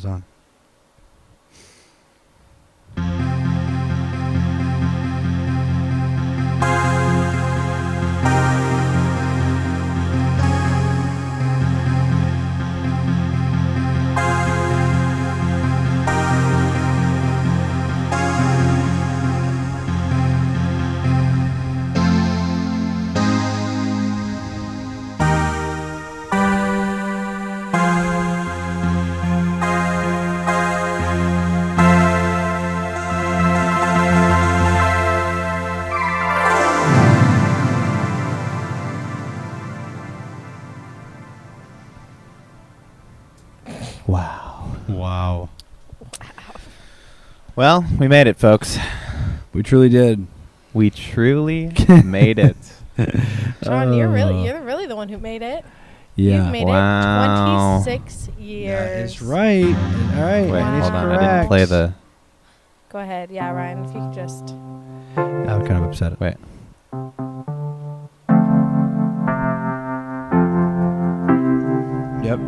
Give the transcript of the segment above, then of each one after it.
goes on. Wow. Well, we made it, folks. We truly did. We truly made it. John, you're really the one who made it. Yeah. You've made Wow. it 26 years. That is right. All right. Wait, that is hold on. correct. I didn't play the... Go ahead. Yeah, Ryan, if you could just... I'm kind of upset. Wait. Yep.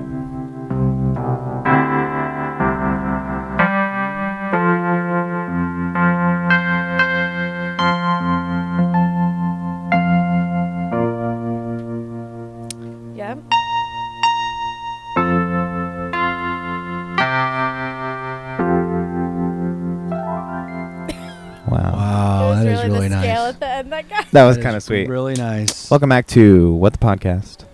Yep. Wow. Wow, that is really really the scale nice. at the end, that guy. That was That kind of is sweet. Really nice. Welcome back to What the Podcast.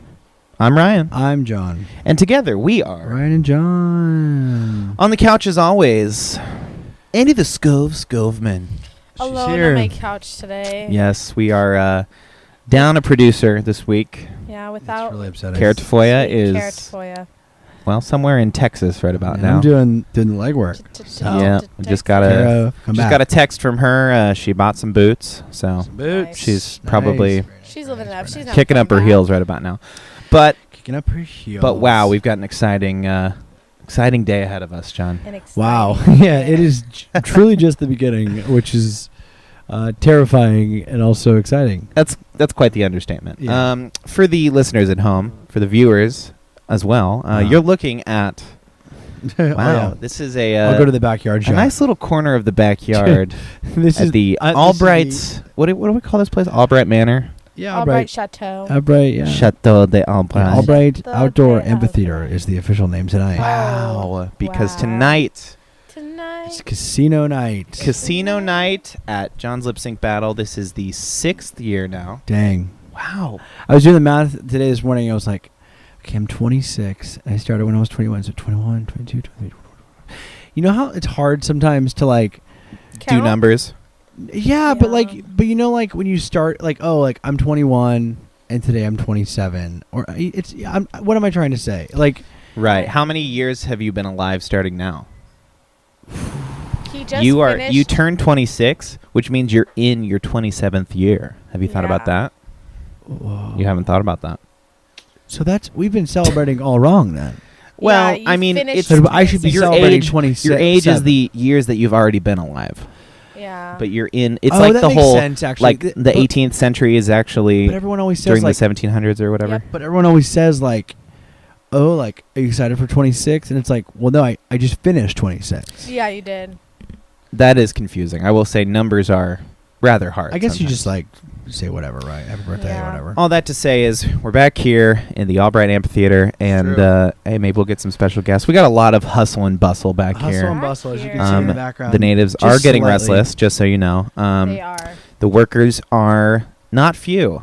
I'm Ryan. I'm John. And together we are... Ryan and John. On the couch as always, Andy the Skovmand. Alone here. on my couch today. Yes, we are down a producer this week. Yeah, It's without... really upsetting. Cara Tafolla Sweet is, Cara Tafolla. well, somewhere in Texas right about And now. I'm doing the legwork. Yeah, we just got Cara, come just back. got a text from her. She bought some boots, so Some boots. Nice. she's Nice. probably She's living it up. She's not kicking up her going heels right about now. But Kicking up her heels. wow, we've got an exciting day ahead of us, John. back. Wow. Yeah, it is truly just the beginning, which is terrifying and also exciting. That's quite the understatement. Yeah. For the listeners at home, for the viewers as well, you're looking at Oh, wow. yeah. This is a I'll go to the backyard a shot. nice little corner of the backyard This at is the this is Albright's. What do we call this place? Albright Manor. Yeah, Albright Chateau. Albright, yeah. Chateau de Albright. Albright Chateau Outdoor de Amphitheater Albright. is the official name tonight. Wow. Because Wow. tonight, It's casino night. casino night at John's Lip Sync Battle. This is the 6th year now. Dang. Wow. I was doing the math today this morning. I was like, okay, I'm 26. And I started when I was 21. So 21, 22, 23, 24. You know how it's hard sometimes to like, Do Count? numbers. yeah, but Yeah. you know, like when you start, like, oh, like I'm 21 and today I'm 27. Or what am I trying to say? Like, Right. How many years have you been alive starting now? He just You finished. turned 26, which means you're in your 27th year. Have you thought about Yeah. that? whoa. You haven't thought about that. So we've been celebrating all wrong then. Well, you I mean, finished it's So I should be your celebrating age. 26. Your age is the years that you've already been alive. Yeah. But you're in. It's Oh, like that the makes whole sense, actually. like Th- the but- 18th century is actually But everyone always says during like, the 1700s or whatever. Yep. but everyone always says like, oh, like, are you excited for 26? And it's like, well, no, I just finished 26. Yeah, you did. That is confusing. I will say numbers are rather hard. I guess you sometimes. just like say whatever, right? Happy birthday Yeah. or whatever. All that to say is we're back here in the Albright Amphitheater, and True. hey, maybe we'll get some special guests. We got a lot of hustle and bustle back Hustle here. and bustle, as you can see in the background. The natives Just are getting slightly. restless, just so you know. They are. The workers are not few.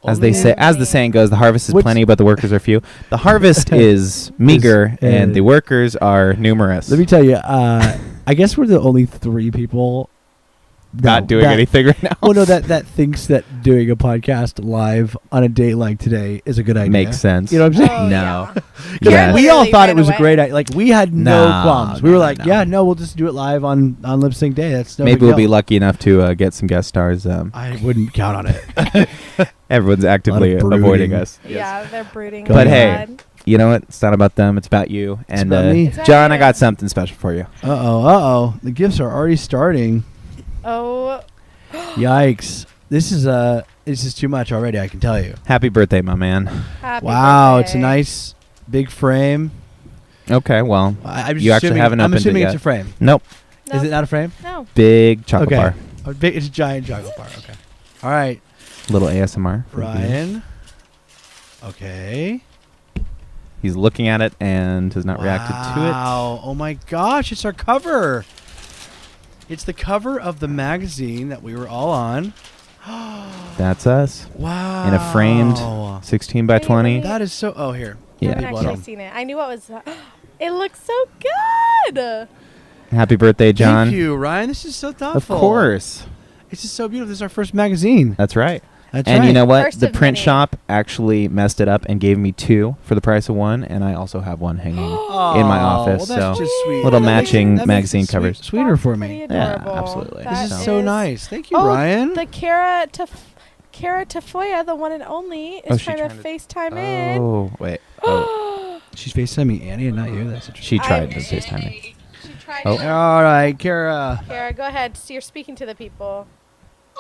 As Only- they say, as the saying goes, the harvest is What's- plenty, but the workers are few. The harvest is meager, and the workers are numerous. Let me tell you, I guess we're the only three people Not doing anything right now. Well, no, that thinks that doing a podcast live on a date like today is a good idea. Makes sense. You know what I'm saying? Oh, No. yeah. Yeah. We all Literally thought ran it was away. a great idea. Like, we had no No, qualms. We no, were no, like, no. yeah, no, we'll just do it live on Lip Sync Day. That's no Maybe big we'll be deal. lucky enough to get some guest stars. I wouldn't count on it. Everyone's actively brooding. avoiding us. Yeah, they're brooding. But Oh, hey, God. You know what? It's not about them. It's about you. It's And about me. It's about John, you. I got something special for you. Uh-oh. The gifts are already starting. Oh, Yikes. This is too much already, I can tell you. Happy birthday, my man. happy Wow, birthday. it's a nice big frame. Okay, well, I'm just you actually assuming, haven't I'm opened it assuming yet. it's a frame. Nope. Is it not a frame? No. Big chocolate Okay. bar. It's a giant chocolate bar. Okay. All right. Little ASMR. for Ryan. Okay. He's looking at it and has not reacted to it. Wow. Oh my gosh, it's our cover. It's the cover of the magazine that we were all on. That's us. Wow. In a framed 16 by 20. That is so. Oh, here. I Yeah. haven't People at actually home. seen it. I knew what was. It looks so good. Happy birthday, John. Thank you, Ryan. This is so thoughtful. Of course. It's just so beautiful. This is our first magazine. That's right. That's And right. you know what? First The of print many. shop actually messed it up and gave me 2 for the price of 1, and I also have 1 hanging in my office. Well, that's So just sweet. little That makes matching it- that makes magazine it sweet- covers. Sweeter That's for pretty me. Yeah, adorable. absolutely. That This is so nice. Thank you, Ryan. The Cara Tafolla, the one and only, Oh, is she trying to trying to- FaceTime in. Oh, wait. Oh, She's FaceTiming Annie and not you. That's interesting. she tried I- to FaceTime me. She tried Oh. to. All right, Cara. Cara, go ahead. So you're speaking to the people.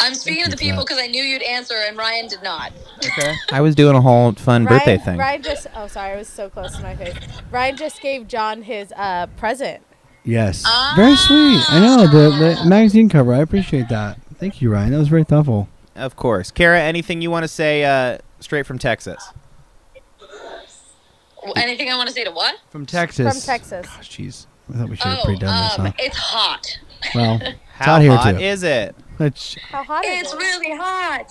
I'm speaking to the Thank you for people because I knew you'd answer, and Ryan did not. Okay. I was doing a whole fun birthday thing. Ryan just. Oh, sorry, I was so close to my face. Ryan just gave John his present. Yes. Very sweet. I know the magazine cover. I appreciate that. Thank you, Ryan. That was very thoughtful. Of course. Cara, anything you want to say straight from Texas? Anything I want to say to what? From Texas. From Texas. Gosh, jeez. I thought we should have pre-done this, huh? It's hot. Well, it's How out here hot too. is it? Let's- How hot is It's it? really hot.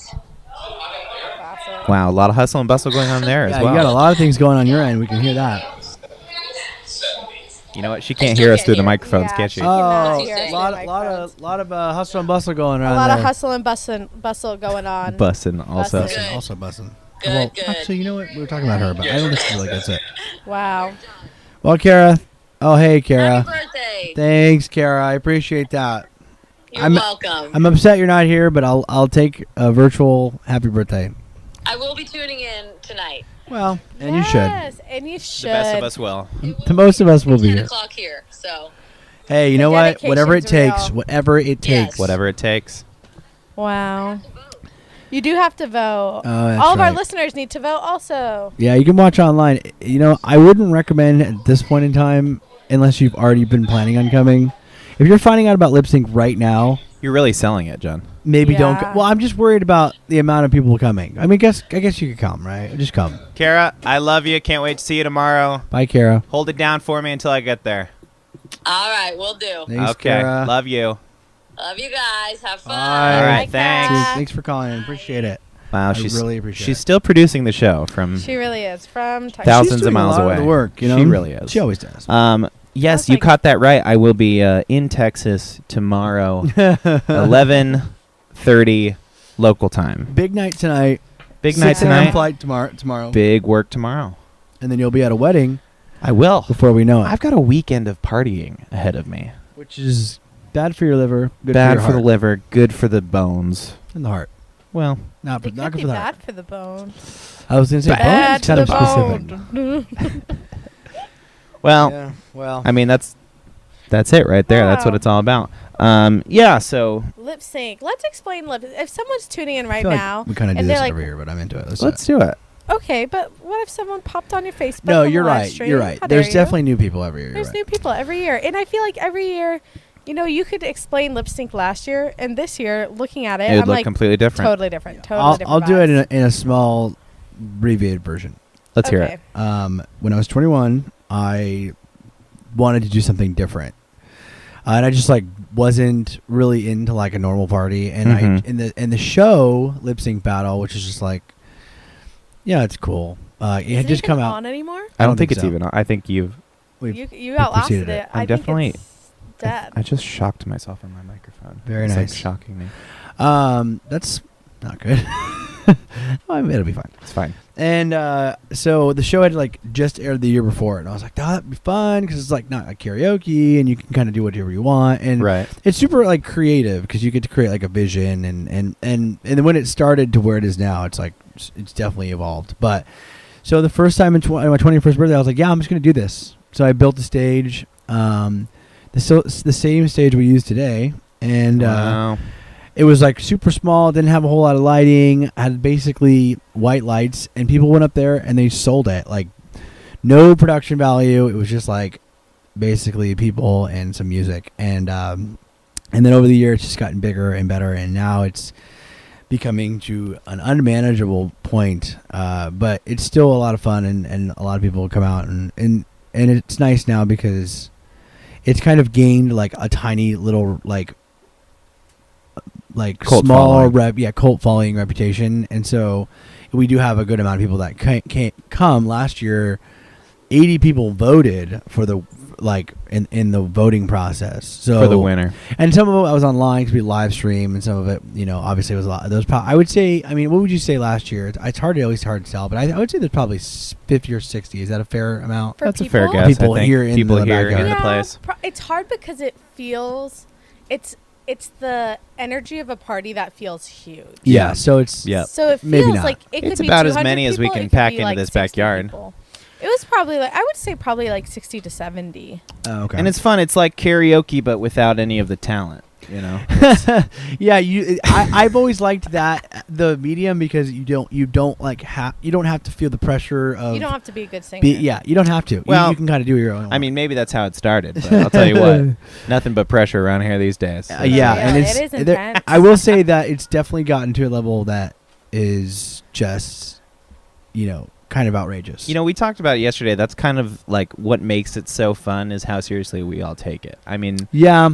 Awesome. Wow, a lot of hustle and bustle going on there yeah, as well. you got a lot of things going on your end. We can hear that. You know what? She can't still hear us can't through the hear. migrophones, Yeah, can't she? she cannot Oh, hear us a through lot, the lot of hustle and bustle going A around lot there. of hustle and bustle going on. Bussin' also. Bussin'. Good. Also bussing. Good, Well, good. actually, you know what? We were talking about her, but I don't think she really gets it. Wow. Well, Cara. Oh, hey, Cara. Happy birthday. Thanks, Cara. I appreciate that. You're I'm- welcome. I'm upset you're not here, but I'll take a virtual happy birthday. I will be tuning in tonight. Well, and you should. Yes, and you should. The best of us will. To most of us will be 10 here. o'clock here, so. Hey, you The know what? Whatever it dedication's takes. real. Whatever it Yes. takes. Whatever it takes. Wow. You do have to vote. Oh, that's All of our right. listeners need to vote also. Yeah, you can watch online. You know, I wouldn't recommend at this point in time unless you've already been planning on coming. If you're finding out about lip sync right now, You're really selling it, John. maybe don't. Yeah. Well, I'm just worried about the amount of people coming. I mean, I guess you could come, right? Just come. Cara, I love you. Can't wait to see you tomorrow. Bye, Cara. Hold it down for me until I get there. All right, we'll do. Thanks, okay. Cara. Love you. Love you guys. Have fun. Bye. All right, Bye, thanks. Cara. Thanks for calling in. Appreciate it. Wow, I she's really appreciate she's it. still producing the show from She really is. From Texas. Thousands She's of doing miles a lot away. Of the work, you know? She really is. She always does. Yes, That's you like- caught that right. I will be in Texas tomorrow, 11:30 local time. Big night tonight. Big night 6 a.m. tonight. Flight tomorrow. Big work tomorrow. And then you'll be at a wedding I will. before we know it. I've got a weekend of partying ahead of me. Which is bad for your liver, good Bad for, for your the heart. liver, good for the bones. And the heart. Well, Not for, It not could good be for the heart. bad for the bone. I was going to say Bad bones. to Kind the of specific. bone. well, Yeah, well. I mean that's it right there. That's what Wow. it's all about. Yeah. So Lip sync. Let's explain lip. If someone's tuning in I right feel like now, we kind of do and this they're like, every year, but I'm into it. let's do it. okay, but what if someone popped on your Facebook? No, on the you're live right. stream? You're right. How dare There's you? definitely new people every year. There's You're new right. people every year, and I feel like every year, you know, you could explain lip sync last year, and this year, looking at it, It would I'm look like completely different. totally different. Totally I'll different. do it vibes. in a small, abbreviated version. Let's hear Okay. it. When I was 21, I wanted to do something different, and I just like wasn't really into like a normal party. And Mhm. in the show Lip Sync Battle, which is just like, yeah, it's cool. It Is had just even come out. on anymore? I don't think it's so. even on. I think You preceded outlasted it. it. I'm I think definitely- it's dead. I just shocked myself on my microphone. Very it's nice. Like shocking me. That's not good. I mean, it'll be fine. It's fine. And so the show had like just aired the year before, and I was like, "Oh, that'd be fun," because it's like not like karaoke, and you can kind of do whatever you want, and Right. it's super like creative because you get to create like a vision, and then when it started to where it is now, it's like it's definitely evolved. But so the first time in my 21st birthday, I was like, "Yeah, I'm just gonna do this." So I built a stage, the same stage we use today, and Wow. it was like super small, didn't have a whole lot of lighting, had basically white lights, and people went up there and they sold it. Like no production value. It was just like basically people and some music, and then over the year it's just gotten bigger and better, and now it's becoming to an unmanageable point. But it's still a lot of fun, and a lot of people come out, and it's nice now because it's kind of gained like a tiny little like Cult small following. cult following reputation, and so we do have a good amount of people that can't come. Last year 80 people voted for the in the voting process, so for the winner. and some of it I was online because we live stream, and some of it, obviously was a lot. Those I would say, I mean, what would you say last year? It's hard to always hard to tell, but I would say there's probably 50 or 60. Is that a fair amount? For That's a people? fair guess. People I think. here in people the here backyard. in the place. It's hard because it feels it's the energy of a party that feels huge. Yeah, so it's Yeah. So it Maybe feels not. like it could It's be about as 200 many as we people, can it could pack be into like this 60 backyard. people. It was probably I would say probably like 60 to 70. Oh, okay. And it's fun. It's like karaoke, but without any of the talent. yeah, I've always liked that the medium because you don't have to feel the pressure of You don't have to be a good singer. you don't have to. Well, you can kind of do your own. I mean, maybe that's how it started. But I'll tell you what, nothing but pressure around here these days. yeah, Yeah, and it it's is intense. I will say that it's definitely gotten to a level that is just kind of outrageous. We talked about it yesterday. That's kind of like what makes it so fun is how seriously we all take it. I mean, yeah,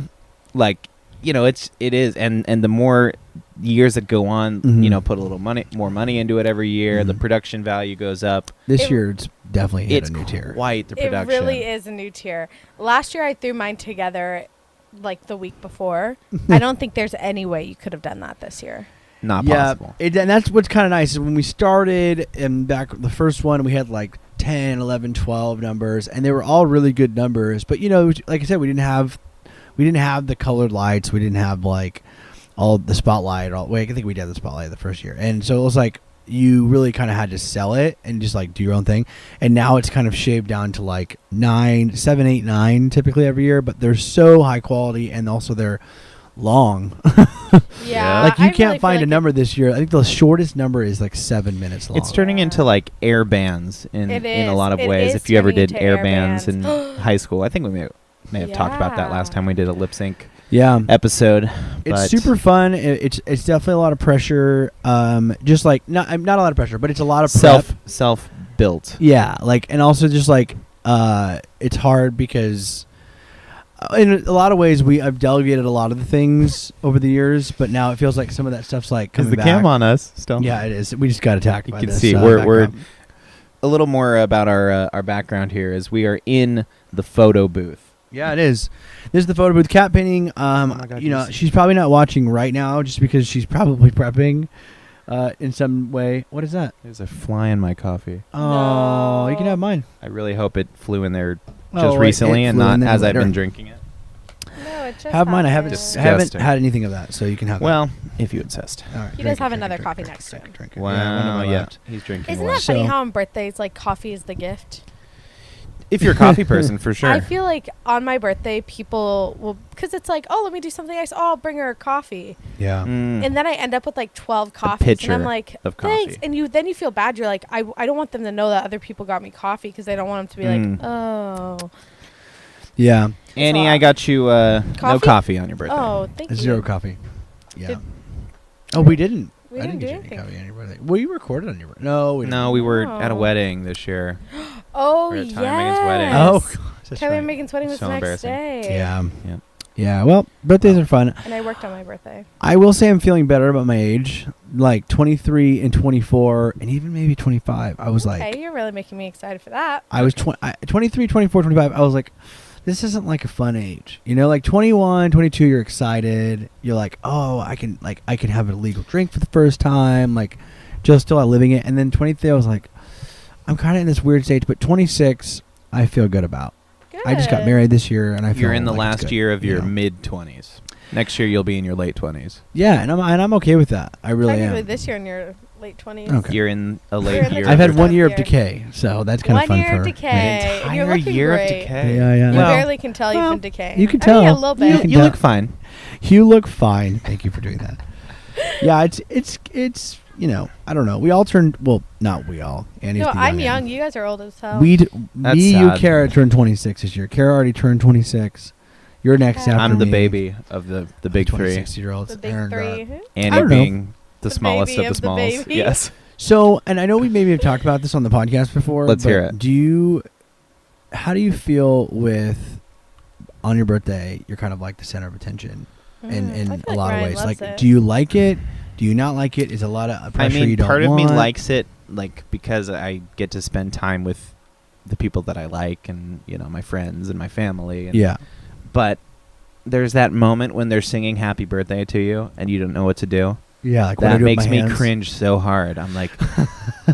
like it is, and the more years that go on, Mhm. put a little more money into it every year. The Mhm. production value goes up. this year it's definitely hit It's a new tier. quite the It production. really is a new tier. Last year I threw mine together like the week before. I don't think there's any way you could have done that this year. Not Yeah, possible. and that's what's kind of nice is when we started and back the first one we had like 10, 11, 12 numbers, and they were all really good numbers. But like I said, we didn't have the colored lights. We didn't have like all the spotlight. I think we did the spotlight the first year, and so it was like you really kind of had to sell it and just like do your own thing. And now it's kind of shaved down to like 9, 7, 8, 9 typically every year. But they're so high quality, and also they're long. Yeah. Like you I can't really feel find a like number this year. I think the shortest number is like 7 minutes long. It's turning into like air bands in It a is. lot of It ways. is If you ever turning did into air air bands in bands. high school, I think we may have talked about that last Yeah. time we did a lip sync yeah. episode. It's but super fun. It's definitely a lot of pressure. Just like not a lot of pressure, but it's a lot of prep. self built. Yeah, like, and also just like it's hard because in a lot of ways I've delegated a lot of the things over the years, but now it feels like some of that stuff's like Is coming the back. cam on us still? Yeah, it is. We just got attacked. You by can this, see we're background. a little more about our background here is we are in the photo booth. Yeah, it is. This is the photo booth cat painting. my God, She's probably not watching right now just because she's probably prepping in some way. What is that? There's a fly in my coffee. Oh, you can No. have mine. I really hope it flew in there Oh, just wait, recently it and flew in not there as I've later. been drinking it. No, it just Have mine. I haven't Disgusting. had anything of that, so you can have Well, if you insist. that. All right, He drink does have it, another drink it, coffee drink it, next to drink it, him. drink it. Wow, one of my yeah. left. He's drinking Isn't one. that funny So- how on birthdays like coffee is the gift? If you're a coffee person, for sure. I feel like on my birthday people will, because it's like, oh, let me do something nice. Oh, I'll bring her coffee. Yeah. Mm. And then I end up with like 12 coffees. pitcher And I'm like, of thanks. coffee. And then you feel bad. You're like, I don't want them to know that other people got me coffee because they don't want them to be Mm. like, oh. Yeah. Annie, So, I got you no coffee? coffee on your birthday. Oh, thank you. Zero coffee. Yeah. Did- Oh, we didn't. We I didn't didn't do get you anything. any coffee on your birthday. Well, you recorded on your birthday. No, we didn't. No, we were at a Oh. wedding this year. Oh, We're at yes. Tyler Megan's wedding. Oh, that's Tyler right. Megan's wedding was So the next embarrassing. day. Yeah. Yeah. Yeah. Well, birthdays are fun. And I worked on my birthday. I will say I'm feeling better about my age. Like 23 and 24 and even maybe 25. I was like, Hey, you're really making me excited for that. I was 23, 24, 25. I was like, this isn't like a fun age. Like 21, 22, you're excited. You're like, oh, I can have a legal drink for the first time. Like, just still living it. And then 23, I was like, I'm kind of in this weird stage. But 26, I feel good about. Good. I just got married this year, and I feel You're in the like it's last good, year of your you know? mid-20s. Next year, you'll be in your late 20s. Yeah, and I'm okay with that. I really Technically am. this year in your late 20s. Okay. You're in a You're late in the year. I've had Year. 1 year of Year. decay, so that's kind of 1 fun year for of decay. And you're entire looking year great. of decay. Yeah, yeah. You Well- barely can tell well, you've been decaying. you can I mean, tell. a little You bit. can You tell. look fine. You look fine. Thank you for doing that. Yeah, it's you know, I don't know. We all turned. Well, not we all. Annie's No, the I'm youngin'. young. You guys are old as hell. Me, That's you, sad. Cara turned 26 this year. Cara already turned 26. You're next Okay. after I'm the me. baby of the big three. 26-year-olds. the big Aaron, three. I Annie don't know. being the The smallest baby of of the the smalls. baby. Yes. So, and I know we maybe have talked about this on the podcast before. Let's but hear it. How do you feel with on your birthday? You're kind of like the center of attention, in I feel a lot Ryan of ways. loves Like, it. do you like it? Do you not like it? Is a lot of pressure I mean, you don't part of want? me likes it, like, because I get to spend time with the people that I like, and you know, my friends and my family. And Yeah. But there's that moment when they're singing "Happy Birthday" to you, and you don't know what to do. Yeah. Like what I That do with makes my me hands. cringe so hard. I'm like,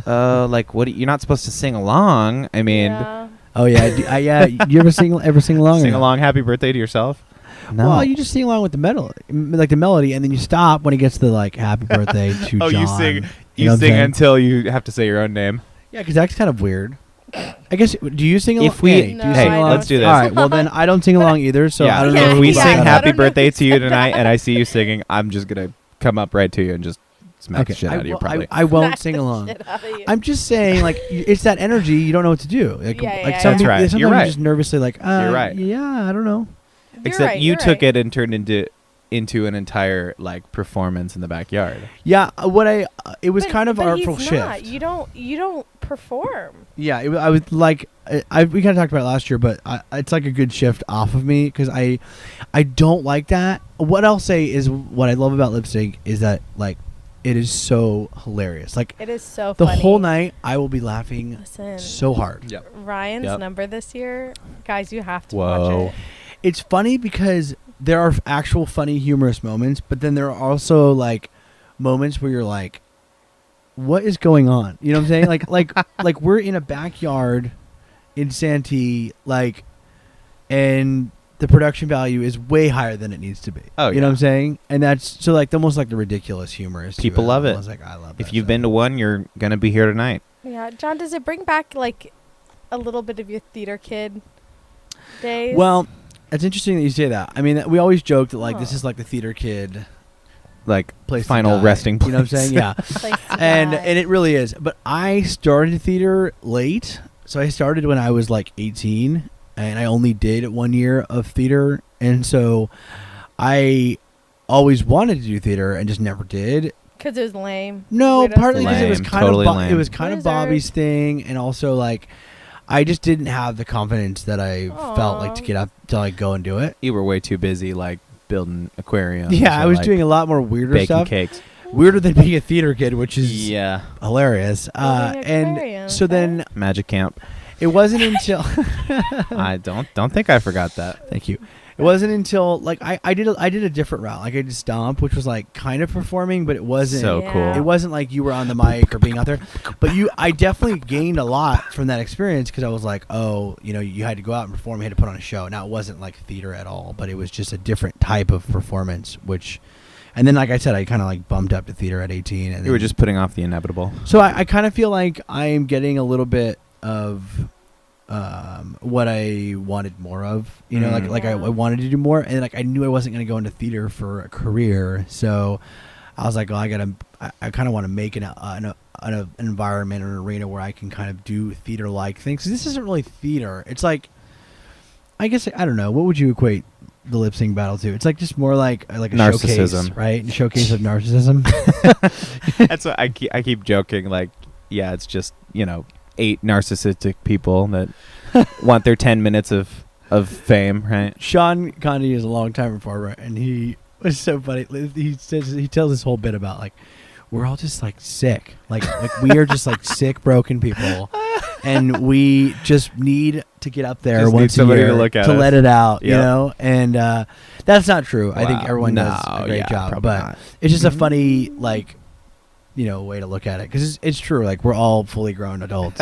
like, what? You're not supposed to sing along. I mean, Yeah. Oh yeah. Yeah. You ever sing along? or sing no? along "Happy Birthday" to yourself. No. Well, you just sing along with the melody, and then you stop when it gets to like "Happy Birthday" to oh, John. you sing. know You what I'm sing saying? until you have to say your own name. Yeah, because that's kind of weird. I guess. Do you sing along? If we- Hey, do you No, sing I along? let's do this. All right. Well, then I don't sing along either. So yeah. I don't Yeah, know. If we yeah, sing I "Happy don't know Birthday" if to you you said tonight, that. and I see you singing, I'm just gonna come up right to you and just smack the shit out of you. Probably. I won't Smack sing the along. shit out of you. I'm just saying, like, it's that energy. You don't know what to do. Like, Yeah, yeah, like yeah, some That's people- right. Sometimes You're right. just nervously, like, You're right. Yeah, I don't know. You're Except right, you you're took right. it and turned into an entire like performance in the backyard. Yeah, it was kind of but artful he's shift. not. You don't perform. Yeah, I was like, we kind of talked about it last year, but it's like a good shift off of me because I don't like that. What I'll say is what I love about lip sync is that like it is so hilarious. Like It is so the funny. whole night, I will be laughing Listen, so hard. Yep. Ryan's Yep. number this year, guys, you have to Whoa. watch it. It's funny because there are actual funny, humorous moments, but then there are also like moments where you're like, "What is going on?" You know what I'm saying? like we're in a backyard in Santee, like, and the production value is way higher than it needs to be. Oh, you know yeah. what I'm saying? And that's so like almost like the ridiculous humor is. to People love it. I was like, I love. If that you've stuff. been to one, you're gonna be here tonight. Yeah, John, does it bring back like a little bit of your theater kid days? Well, it's interesting that you say that. I mean, we always joke that like this Huh. is like the theater kid Like place to final die. resting place. You know what I'm saying? Yeah. Place to and die. it really is. But I started theater late, so I started when I was like 18, and I only did 1 year of theater, and so I always wanted to do theater and just never did. Because it was lame. No, Weirdos partly because it was Lame, kind totally of lame. it was kind of Losers. Bobby's thing, and also like I just didn't have the confidence that I felt like to Aw. get up to like go and do it. You were way too busy like building aquariums. Yeah, I or, was like, doing a lot more weirder baking stuff. cakes. Weirder than being a theater kid, which is Yeah, hilarious. Building And aquariums, so huh? then Magic Camp. it wasn't until I don't think I forgot that. thank you. It wasn't until like I did a different route. Like I did Stomp, which was like kind of performing, but it wasn't. So Yeah. cool. It wasn't like you were on the mic or being out there. But I definitely gained a lot from that experience because I was like, oh, you know, you had to go out and perform, you had to put on a show. Now it wasn't like theater at all, but it was just a different type of performance. And then, like I said, I kind of like bumped up to theater at 18. And You were then- just putting off the inevitable. so I kind of feel like I am getting a little bit of what I wanted more of. You know, Mm. like I Yeah. wanted to do more, and like I knew I wasn't going to go into theater for a career. So I was like, well, I kind of want to make an environment or an arena where I can kind of do theater-like things. 'Cause this isn't really theater. It's like, I guess I don't know. What would you equate the lip sync battle to? It's like just more like a showcase, Narcissism. right? A showcase of narcissism. That's what I keep joking. Like, yeah, it's just 8 narcissistic people that want their 10 minutes of fame, right? Sean Connery is a long time performer, and he was so funny. He tells this whole bit about like we're all just like sick, like we are just like sick, broken people, and we just need to get up there Just need once a somebody year to look at to us. let it out, you Yep. know. And that's not true. I think Wow. everyone does No, a great yeah, job, probably but not. it's just a funny like way to look at it because it's true. Like we're all fully grown adults.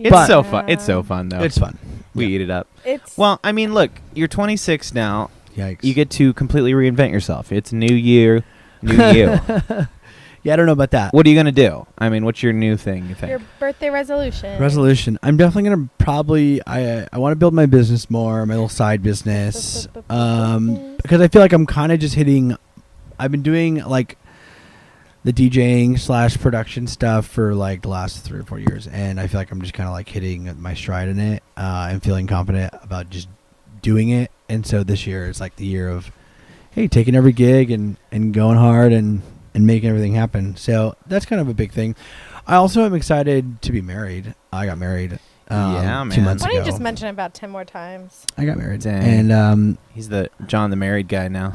It's But- so fun. It's so fun though. It's fun. We Yeah. eat it up. It's Well, I mean, look, you're 26 now. Yikes. You get to completely reinvent yourself. It's new year, new you. Yeah, I don't know about that. What are you gonna do? I mean, what's your new thing? You think? your birthday resolution. Resolution. I'm definitely gonna probably. I want to build my business more, my little side business, because I feel like I'm kind of just hitting. I've been doing like the DJing / production stuff for like the last 3 or 4 years, and I feel like I'm just kind of like hitting my stride in it and feeling confident about just doing it. And so this year is like the year of, hey, taking every gig and going hard and making everything happen. So that's kind of a big thing. I also am excited to be married. I got married Yeah, 2 man. months Why ago. don't you just mention it about 10 more times? I got married. Dang. And He's the John the married guy now.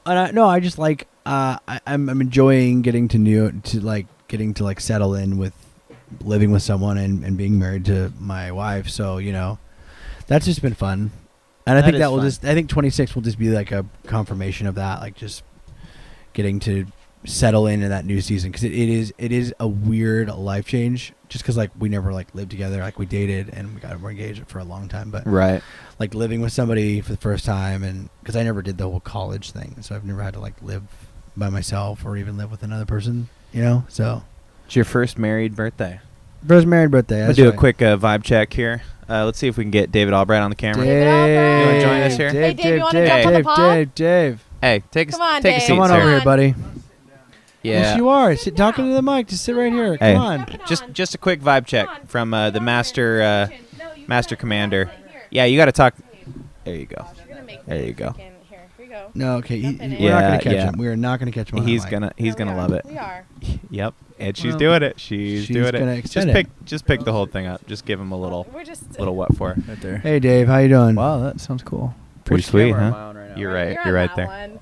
I just like I'm enjoying getting to settle in with living with someone and being married to my wife. So that's just been fun, and I That think is that will fun. I think 26 will just be like a confirmation of that, like just getting to settle in that new season, because it is a weird life change, just because like we never like lived together, like we dated and we're engaged for a long time, but Right. like living with somebody for the first time, and because I never did the whole college thing, so I've never had to like live by myself or even live with another person, so It's your first married birthday. first married birthday. We'll that's do a right. quick vibe check here. Let's see if we can get David Albright on the camera. David Albright. You wanna join us here? Hey, Dave, you wanna jump on the pod? Dave. Hey, take Come on, take a Dave. seat, Come on sir. over here, buddy. Yeah. Yes, you are. Sit talking to the mic. Just sit right here. Hey. Come on. Just a quick vibe check from the master commander. Yeah, you got to talk. There you go. There you go. Here we go. No, okay. Jump in it. We're not Yeah, gonna catch yeah. him. We are not gonna catch him. on He's that mic. gonna we love it. We are. Yep. And she's Well, doing it. She's doing gonna it. extend it. Just pick the whole thing up. Just give him a little We're just what for. Right there. Hey, Dave. How you doing? Wow, that sounds cool. Pretty Which sweet, camera am huh? I on right now? You're right. You're You're on right that there. one.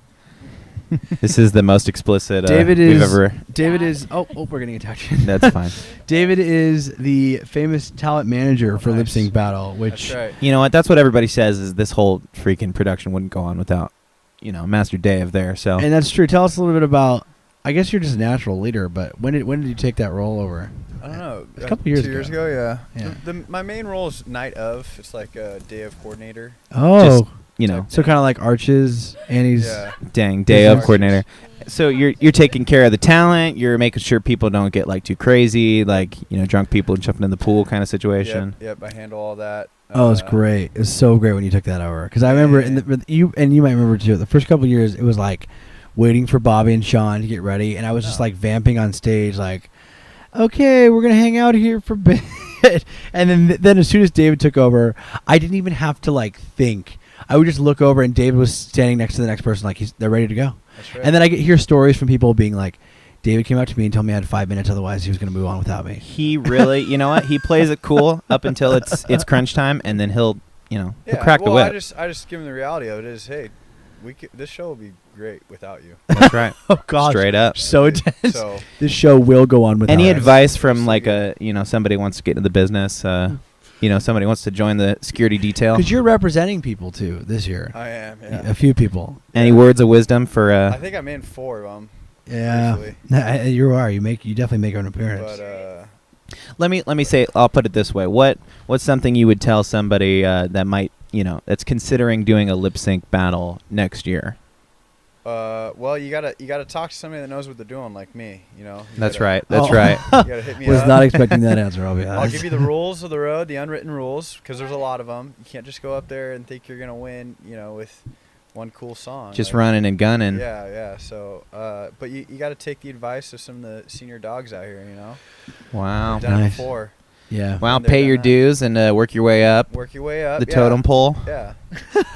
This is the most explicit David we've is. ever. David Yeah. is. Oh, we're getting attacked. That's fine. David is the famous talent manager for Nice. Lip Sync Battle, which That's right. You know what? That's what everybody says. Is this whole freaking production wouldn't go on without, Master Dave there. So and that's true. Tell us a little bit about. I guess you're just a natural leader, but when did you take that role over? I don't know. A couple years 2 years ago. ago, yeah. Yeah. My main role is night of. It's like a day of coordinator. Oh, Just, so kind of like Arches, Annie's. Yeah. dang day of March. coordinator. So you're taking care of the talent. You're making sure people don't get like too crazy, like drunk people jumping in the pool kind of situation. Yep. I handle all that. Oh, it's great. It's so great when you took that over, because I remember you might remember too. The first couple of years, it was like waiting for Bobby and Sean to get ready, and I was just like vamping on stage, like, okay, we're gonna hang out here for a bit, and then as soon as David took over, I didn't even have to like think. I would just look over, and David was standing next to the next person, like they're ready to go. That's right. And then I hear stories from people being like, David came up to me and told me I had 5 minutes, otherwise he was going to move on without me. He really, you know what? He plays it cool up until it's crunch time, and then he'll crack the whip. I just give him the reality of it is, hey, this show will be great without you. That's right. Oh, gosh. Straight up. So intense. So This show will go on without Any us. advice from like somebody wants to get into the business? Somebody wants to join the security detail. Because you're representing people, too, this year. I am. Yeah. A few people. Any words of wisdom for? I think I'm in 4 of them. Yeah. Briefly. You are. You definitely make an appearance. But let me say. I'll put it this way. What's something you would tell somebody that might that's considering doing a lip sync battle next year? well, you gotta talk to somebody that knows what they're doing, like me. That's gotta- right. That's Oh. right. You gotta hit me Was up. not expecting that answer, I'll be honest. I'll give you the rules of the road, the unwritten rules, because there's a lot of them. You can't just go up there and think you're gonna win, with one cool song. Just Like, running and gunning. Yeah. So, but you got to take the advice of some of the senior dogs out here. Wow. They've done Nice. it before. Yeah. Wow. And they've Pay done your that. dues and work your way up Work your way up. the yeah. totem pole. Yeah.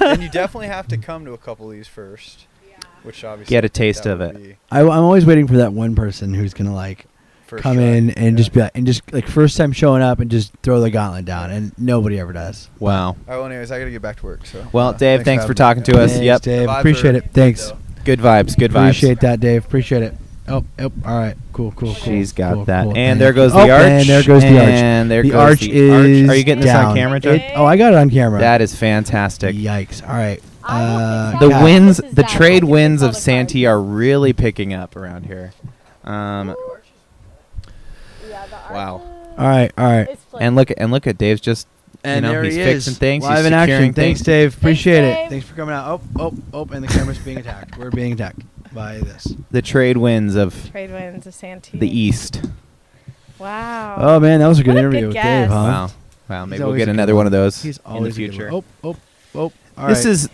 And you definitely have to come to a couple of these first, which obviously Get a taste that of would it. be I'm always waiting for that one person who's going to, like, first come try. in and Yeah. just be like first time showing up and just throw the gauntlet down, and nobody ever does. Wow. All right. Well, anyways, I gotta get back to work. So. Well, Dave, thanks for having talking me. to us. Thanks, Yep. Dave. The vibes Appreciate are it. Thanks. good, Good vibes. Good vibes. Appreciate that, Dave. Appreciate it. Oh, all right. Cool. She's got cool, that. cool. And there goes Oh, the arch. and there goes the arch. And there The goes arch the is arch. Are you getting this down. on camera, Joe? I got it on camera. That is fantastic. Yikes. All right. I will fix The that. Kat, winds, This is the that. trade I'll give winds you of all the Santee cards. are really picking up around here. Yeah, the Wow. All right. It's And look at Dave's just And there he's he fixing is. things. Live He's in securing action. Thanks, things. Dave. Appreciate it. Dave. Thanks for coming out. Oh, and the camera's being attacked. We're being attacked by this. The trade winds of trade winds of Santee. the east. Wow. Oh man, that was a good What a interview good with guess. Dave, huh? Wow. Wow. He's Maybe we'll always get a good another one of those He's in the always a good future. one. Oh. All This right. is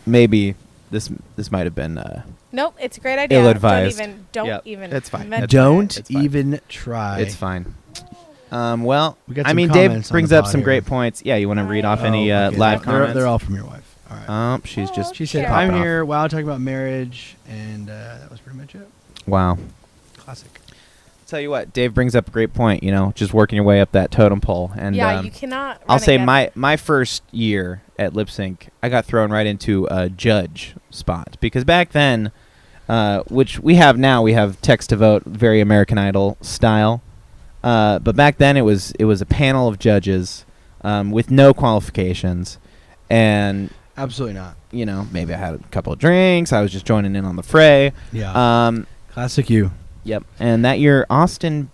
maybe this might have been Nope, it's a great idea. Ill-advised. Don't Yep, even. it's fine. mention Don't It's fine. even try. It's fine. Well, We got I some mean, comments Dave on brings the up pod some here. great points. Yeah, you want to read off any Okay. live They're- comments? They're all from your wife. All right. She's just. She said, Carol. "I'm popping off. here." Wow, talking about marriage, and that was pretty much it. Wow. Classic. Tell you what, Dave brings up a great point. Just working your way up that totem pole, and Yeah, you cannot. I'll run say again. my first year at lip sync, I got thrown right into a judge spot because back then, which we have now, we have text to vote, very American Idol style. But back then, it was a panel of judges with no qualifications, and Absolutely not. maybe I had a couple of drinks. I was just joining in on the fray. Yeah. Classic you. Yep. And that year, Austin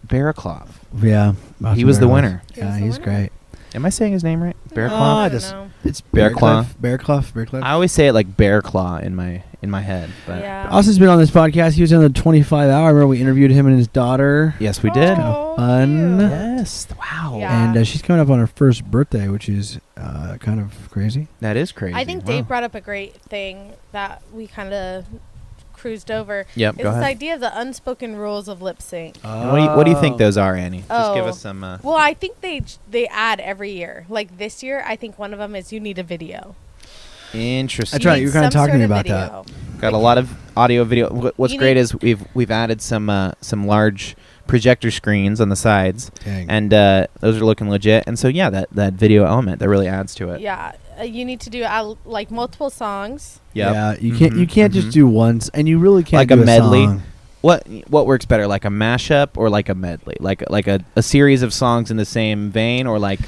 Baraklov. Yeah. He was the winner. He Yeah, was the he's winner. great. Am I saying his name right? No, Baraklov. I I don't just- know. It's Bear Claw. Bear Claw. I always say it like Bear Claw in my head, but Yeah. Austin's been on this podcast. He was on the 25 hour. I remember we interviewed him and his daughter. yes, we did. Oh, Fun. cute. Yes. Wow. Yeah. And she's coming up on her first birthday, which is kind of crazy. That is crazy. I think Wow. Dave brought up a great thing that we kind of cruised over. Yep. Is Go this ahead. idea of the unspoken rules of lip sync. And what do you think those are, Annie? Just give Oh. us some. Well, I think they add every year. Like this year, I think one of them is you need a video. Interesting. That's right, need you were kinda some talking to sort me of about that. video. Got a lot of audio, video. What's You great need- is we've added some large projector screens on the sides, Dang. and those are looking legit. And so yeah, that video element that really adds to it. Yeah, you need to do like multiple songs. Yep. Yeah, you can't Mhm, just mhm. do once, and you really can't Like do a medley? song. What works better, like a mashup or like a medley, like a series of songs in the same vein, or like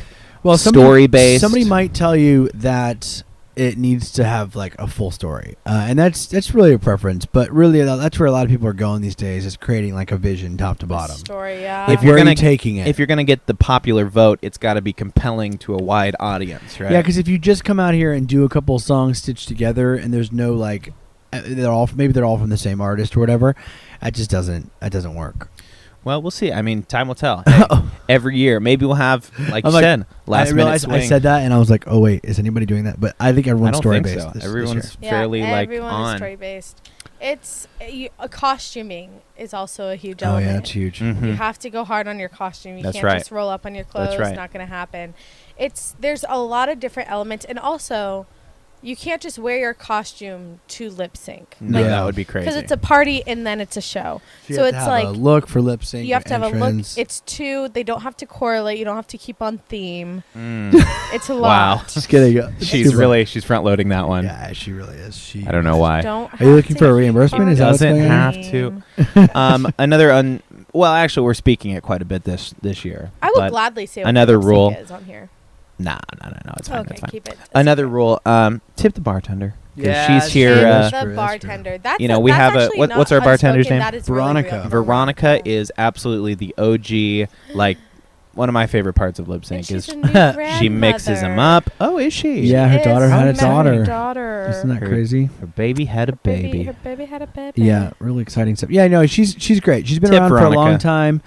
Well, story-based? Somebody might tell you that it needs to have like a full story, and that's really a preference. But really, that's where a lot of people are going these days, is creating like a vision top to The bottom. story, yeah. If Where you're are gonna you taking it? if you're gonna get the popular vote, it's got to be compelling to a wide audience, right? Yeah, because if you just come out here and do a couple songs stitched together, and there's no like, they're all from the same artist or whatever, that doesn't work. Well, we'll see. I mean, time will tell. Hey, every year, maybe we'll have, like you I'm like, said, last I minute realized swing. I said that, and I was like, oh wait, is anybody doing that? But I think I everyone's don't story think based. so. This Everyone's Yeah, fairly like everyone is on. story based. It's costuming is also a huge Oh yeah, element. that's huge. Mhm. You have to go hard on your costume. You That's can't right. just roll up on your clothes. That's right. It's not going to happen. There's a lot of different elements, and also you can't just wear your costume to lip sync. No, Yeah. that would be crazy. Because it's a party and then it's a show. You So have it's to have like a look for lip sync. you have to have a look. entrance. It's two. They don't have to correlate. You don't have to keep on theme. Mm. It's a Wow. lot. Just kidding. She's front loading that one. Yeah, she really is. She. I don't know why. Don't. Are you have looking to for a keep reimbursement? on Is that what's Doesn't going on? have to. Well, actually, we're speaking it quite a bit this year. I will but gladly say what another the lip sync rule. is on here. No, it's fine. Okay, It's fine. keep it. Another rule: tip the bartender. 'Cause Yeah, she's that's here. true. Tip That's the true, that's bartender. That's You know, we have a- actually what- not what's our bartender's unspoken. name? That is really Veronica. real. Veronica is absolutely the OG. Like one of my favorite parts of lip And sync she's is a new she mixes them grandmother. up. Oh, is she? Yeah, her Is daughter had a married daughter. daughter. Isn't that Her- crazy? Her baby had a baby. Her baby had a baby. Yeah, really exciting stuff. Yeah, no, she's great. She's been Tip around for a long Veronica. time.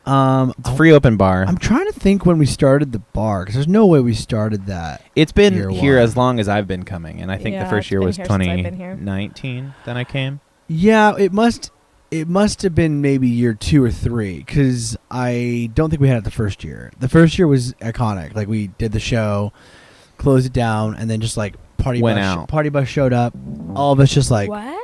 It's a free open bar. I'm trying to think when we started the bar, because there's no way we started that. It's been year here one. as long as I've been coming, and I think the Yeah, first it's year been was here since I've been here. 2019. Then I came. Yeah, it must have been maybe year 2 or 3, because I don't think we had it the first year. The first year was iconic. Like, we did the show, closed it down, and then just like party bus showed up. All of us just like What?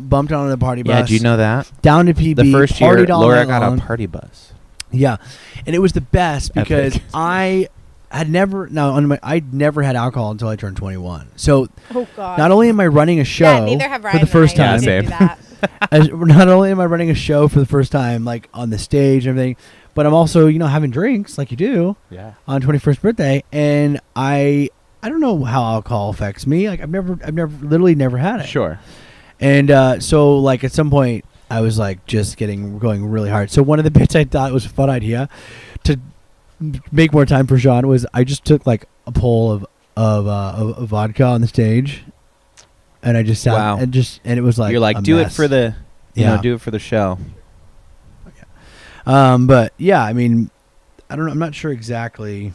bumped onto the party bus. Yeah, do you know that? Down to PB. The first year, partied all Laura night got long. a party bus. Yeah, and it was the best because Epic. I had never I'd never had alcohol until I turned 21. So Oh God. not only am I running a show Yeah, neither have for Ryan the first and I. time, We didn't Yeah, do that. not only am I running a show for the first time, like on the stage and everything, but I'm also having drinks like you do Yeah. on 21st birthday, and I don't know how alcohol affects me. Like I've literally never had it. Sure. And so like at some point I was like just going really hard. So one of the bits I thought was a fun idea to make more time for Sean was I just took like a pull of vodka on the stage, and I just sat Wow. and it was like You're like, a do it mess. for the, Yeah. do it for the show. But yeah, I mean, I don't know. I'm not sure exactly.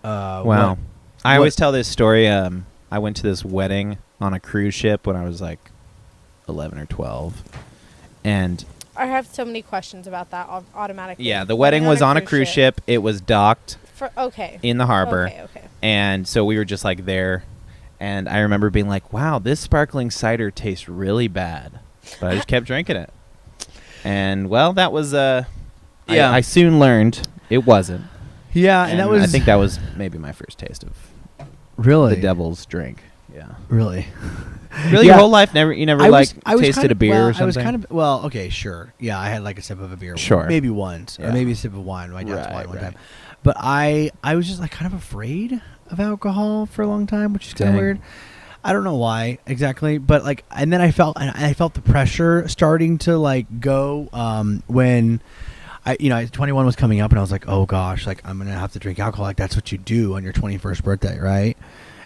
Wow. I always tell this story. I went to this wedding on a cruise ship when I was like 11 or 12. And I have so many questions about that automatically. yeah, the wedding was on a cruise ship. It was docked in the harbor. Okay. And so we were just like there. And I remember being like, wow, this sparkling cider tastes really bad. But I just kept drinking it. And, well, that was, I soon learned it wasn't. Yeah, and that was... I think that was maybe my first taste of really the devil's drink. Yeah. Really? Really, your whole life, you never tasted a beer or something? I was kind of, well, okay, sure. Yeah, I had like a sip of a beer. Sure. Maybe once. Or maybe a sip of wine. My dad's wine one time. But I was just like kind of afraid of alcohol for a long time, which is kind of weird. I don't know why exactly, but like, and then I felt the pressure starting to like go when 21 was coming up, and I was like, oh gosh, like I'm gonna have to drink alcohol. Like that's what you do on your 21st birthday, right?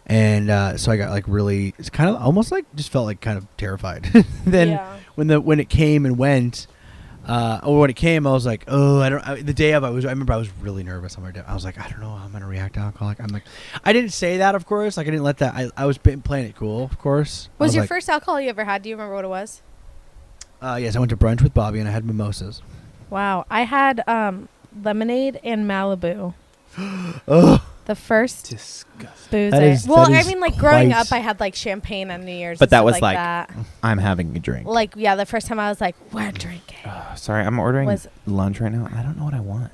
And so I got like really, it's kind of almost like just felt like kind of terrified. Then when it came and went. Or when it came, I was like, oh, the day of, I remember I was really nervous on my day. I was like, I don't know how I'm going to react to alcohol. I'm like, I didn't say that, of course. Like, I didn't let that, I was playing it cool, of course. Was your first alcohol you ever had? Do you remember what it was? Yes, I went to brunch with Bobby and I had mimosas. Wow. I had lemonade and Malibu. Ugh. The first disgusting booze. I mean, like growing up, I had like champagne on New Year's. But that was like that. I'm having a drink. Like, yeah, the first time I was like, we're drinking. Sorry, I'm ordering lunch right now. I don't know what I want.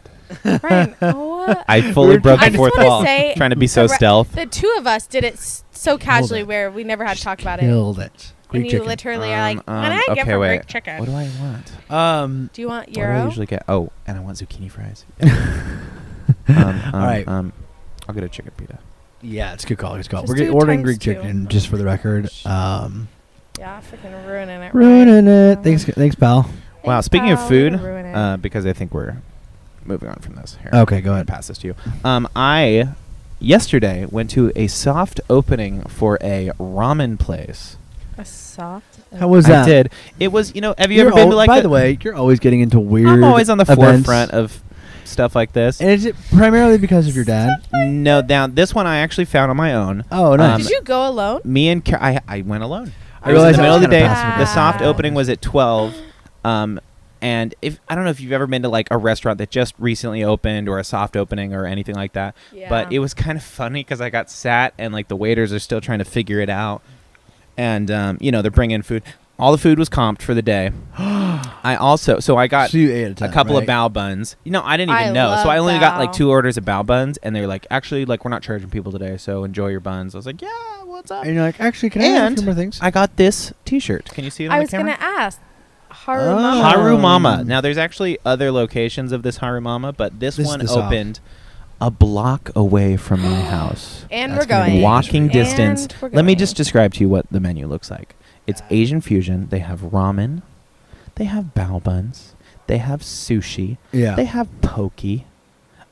Brian, what? I fully broke the fourth wall, trying to be so stealth. The two of us did it so casually where we never had to talk about it. Killed it. Greek and you literally are like, what do I get for Greek chicken? What do I want? Do you want Euro? Euro? I usually get. Oh, and I want zucchini fries. All right. I'll get a chicken pita. Yeah, it's a good call. It's good call. We're ordering Greek chicken, just for the record. Yeah, freaking ruining it. Ruining it. Thanks, pal. Wow, speaking of food, because I think we're moving on from this. Here, okay, go ahead. Pass this to you. I yesterday went to a soft opening for a ramen place. A soft? How was that? I did. It was, have you ever been to like... By the way, you're always getting into weird I'm always on the events. forefront of stuff like this. And is it primarily because of your dad? No, this one I actually found on my own. Oh, nice. Did you go alone? Me and I went alone. I It was in the realized middle of the day. passive The soft aggressive. opening was at 12. And I don't know if you've ever been to like a restaurant that just recently opened or a soft opening or anything like that. Yeah. But it was kind of funny because I got sat and like the waiters are still trying to figure it out. And, they're bringing food. All the food was comped for the day. I got So you ate a ton, a couple of right? bao buns. I didn't I even know. So I love only got like bao. 2 orders of bao buns. And they're like, actually, like, we're not charging people today. So enjoy your buns. I was like, yeah, what's up? And you're like, actually, can I have a few more things? I got this T-shirt. Can you see it on I the was camera? going to ask. Haru Oh. Mama. Haru Mama. Now, there's actually other locations of this Haru Mama, but this one is the opened a block away from my house. And That's we're gonna be going. Walking And distance. we're Let me going. just describe to you what the menu looks like. It's Asian fusion. They have ramen. They have bao buns. They have sushi. Yeah. They have poke.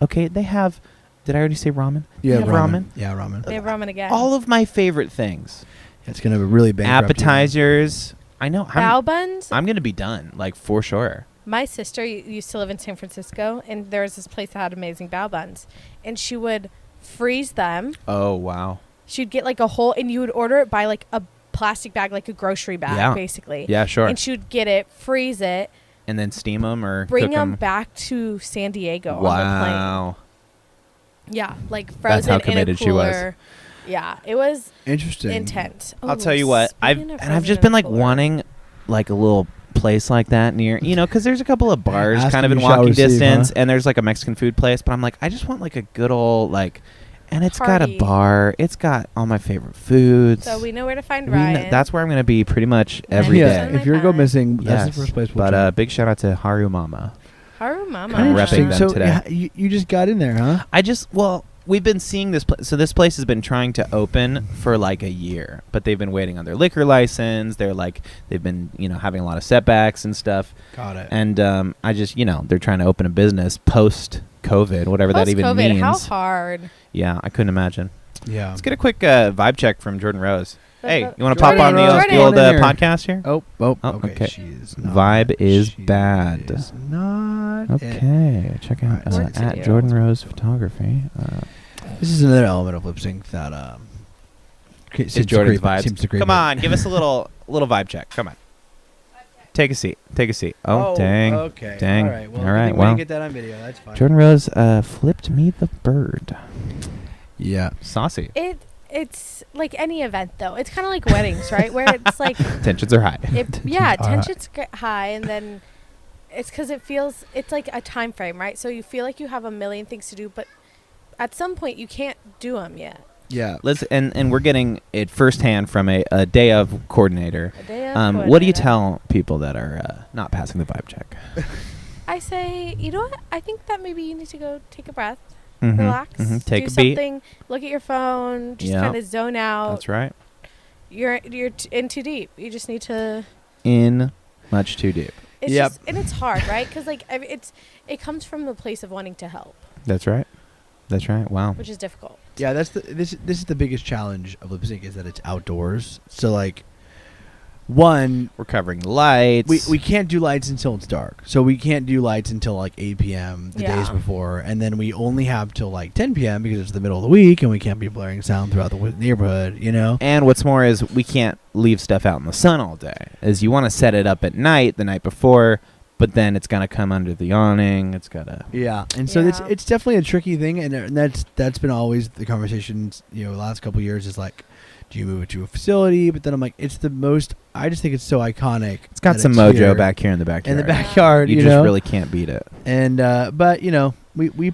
Okay, they have... Did I already say ramen? Yeah, They have ramen. Yeah, ramen. They have ramen again. All of my favorite things. It's going to be really bankrupt. Appetizers. I know. Bao buns? I'm going to be done, like, for sure. My sister used to live in San Francisco, and there was this place that had amazing bao buns. And she would freeze them. Oh, wow. She'd get like a whole, and you would order it by like a plastic bag, like a grocery bag, basically. Yeah, sure. And she would get it, freeze it, And then steam them or bring cook them 'em. back to San Diego on the Wow. plane. Yeah, like frozen how in a committed she was. cooler. Yeah, it was Interesting. intense. I'll tell you what. I've speaking of just frozen been in a like cooler. wanting like a little place like that near, because there's a couple of bars Ask kind of and in you shall walking receive, distance, huh? and there's like a Mexican food place, but I'm like, I just want like a good old like, and it's got Party. a bar, it's got all my favorite foods. So we know where to find We kn- Ryan. that's where I'm gonna be pretty much every day. Yeah, day. if you go missing, that's Yes, the first place we'll but check. big shout out to Haru Mama. Haru Mama. I'm repping Interesting. them So today. you just got in there, huh? We've been seeing this place. So this place has been trying to open for like a year, but they've been waiting on their liquor license. They've been, having a lot of setbacks and stuff. Got it. And I just, they're trying to open a business post-COVID, whatever that even Post-COVID, means. how hard? Yeah, I couldn't imagine. Yeah. Let's get a quick vibe check from Jordan Rose. Hey, you want to Jordan, pop on the Jordan. old Jordan. podcast here? Oh, Oh, okay. okay. She's Vibe is she bad. is not. Okay, check out Alright, Work to at do. Jordan Rose Photography. This is another element of lip sync that Seems is to Jordan's creep- vibes. seems to creep Come in. on, give us a little vibe check. Come on. Take a seat. Take a seat. Oh, dang. Okay. Dang. All right. Well, All right, I think we well. didn't get that on video. That's fine. Jordan Rose flipped me the bird. Yeah. Saucy. It's like any event though. It's kind of like weddings, right? Where it's like Tensions are high. tensions get high, and then it's because it's like a time frame, right? So you feel like you have a million things to do, but at some point you can't do them yet. Yeah. And we're getting it firsthand from a day of coordinator. A day of What do you coordinator. tell people that are not passing the vibe check? I say, you know what? I think that maybe you need to go take a breath, Mhm, relax, Take do a beat. something, look at your phone, just Yeah. kind of zone out. That's right. You're in too deep. You just need to. In much too deep. It's Yep. just, and it's hard, right? Because like it comes from the place of wanting to help, That's right. That's right. Wow. which is difficult. Yeah, this is the biggest challenge of lip sync is that it's outdoors. So like, one, We're covering lights. we can't do lights until it's dark. So we can't do lights until like 8 p.m. the days Yeah. before, and then we only have till like 10 p.m. because it's the middle of the week and we can't be blaring sound throughout the neighborhood. You know. And what's more is we can't leave stuff out in the sun all day. Is you want to set it up at night, the night before, but then it's gonna come under the awning. It's gotta. Yeah, and so Yeah. it's definitely a tricky thing, and that's been always the conversations. The last couple of years is like, do you move it to a facility? But then I'm like, it's the most. I just think it's so iconic. It's got that some it's mojo here back here in the backyard. in the backyard. You You just know? really can't beat it. And but we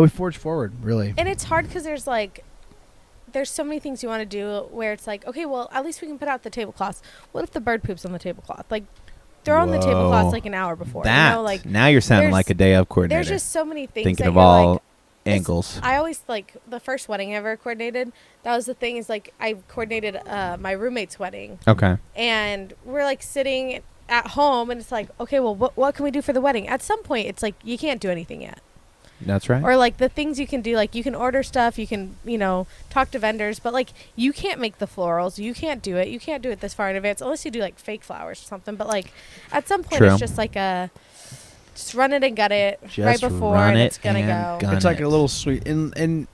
forge forward really. And it's hard because there's so many things you want to do where it's like, okay, well, at least we can put out the tablecloths. What if the bird poops on the tablecloth? Like, throw on the Whoa. tablecloths like an hour before. That You know, like now you're sounding there's- like a day of coordinator. there's just so many things thinking that of you're all like. angles. I always like the first wedding I ever coordinated. That was the thing is like I coordinated my roommate's wedding, Okay. and we're like sitting at home, and it's like, okay, well, what can we do for the wedding? At some point, it's like you can't do anything yet. That's right. Or like the things you can do, like you can order stuff, you can, talk to vendors, but like you can't make the florals. You can't do it. You can't do it this far in advance unless you do like fake flowers or something. But like at some point True. it's just like just run it and gut it right Just before run and it it's going to and go. gun It's like it. a little sweet, and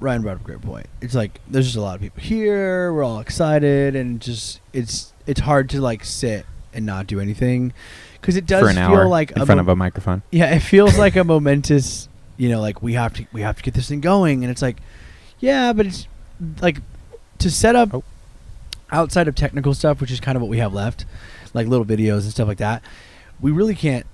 Ryan brought up a great point. It's like there's just a lot of people here. We're all excited, and just it's hard to like sit and not do anything because it does for an feel hour like in front of a microphone. Yeah, it feels like a momentous, like we have to get this thing going, and it's like, yeah, but it's like to set up outside of technical stuff, which is kind of what we have left, like little videos and stuff like that. We really can't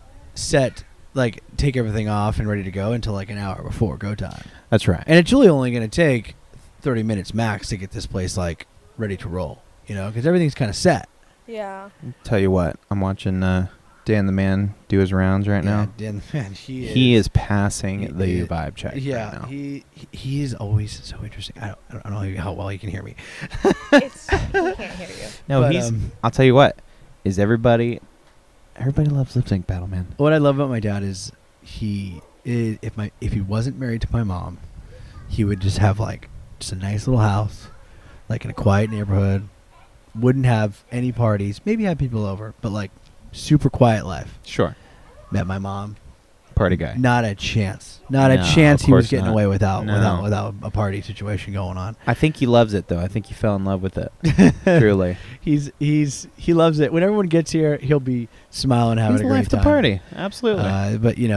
take everything off and ready to go until like an hour before go time, That's right. and it's really only going to take 30 minutes max to get this place like ready to roll, because everything's kind of set. Yeah. Tell you what, I'm watching Dan the Man do his rounds right now. Dan, man, He is passing he the is- vibe check. Yeah, right now. he is always so interesting. I don't know how well he can hear me. He can't hear you. No, But, he's. I'll tell you what. Is everybody loves lip sync battle, man. What I love about my dad is if he wasn't married to my mom, he would just have like just a nice little house, like in a quiet neighborhood, wouldn't have any parties, maybe have people over, but like super quiet life. Sure. Met my mom, Party guy. not a chance, not No, a chance of he was course getting not. away without No. a party situation going on. I think he loves it though. I think he fell in love with it. Truly. He loves it. When everyone gets here, he'll be smiling, having He's a great life to time. party. Absolutely. But he's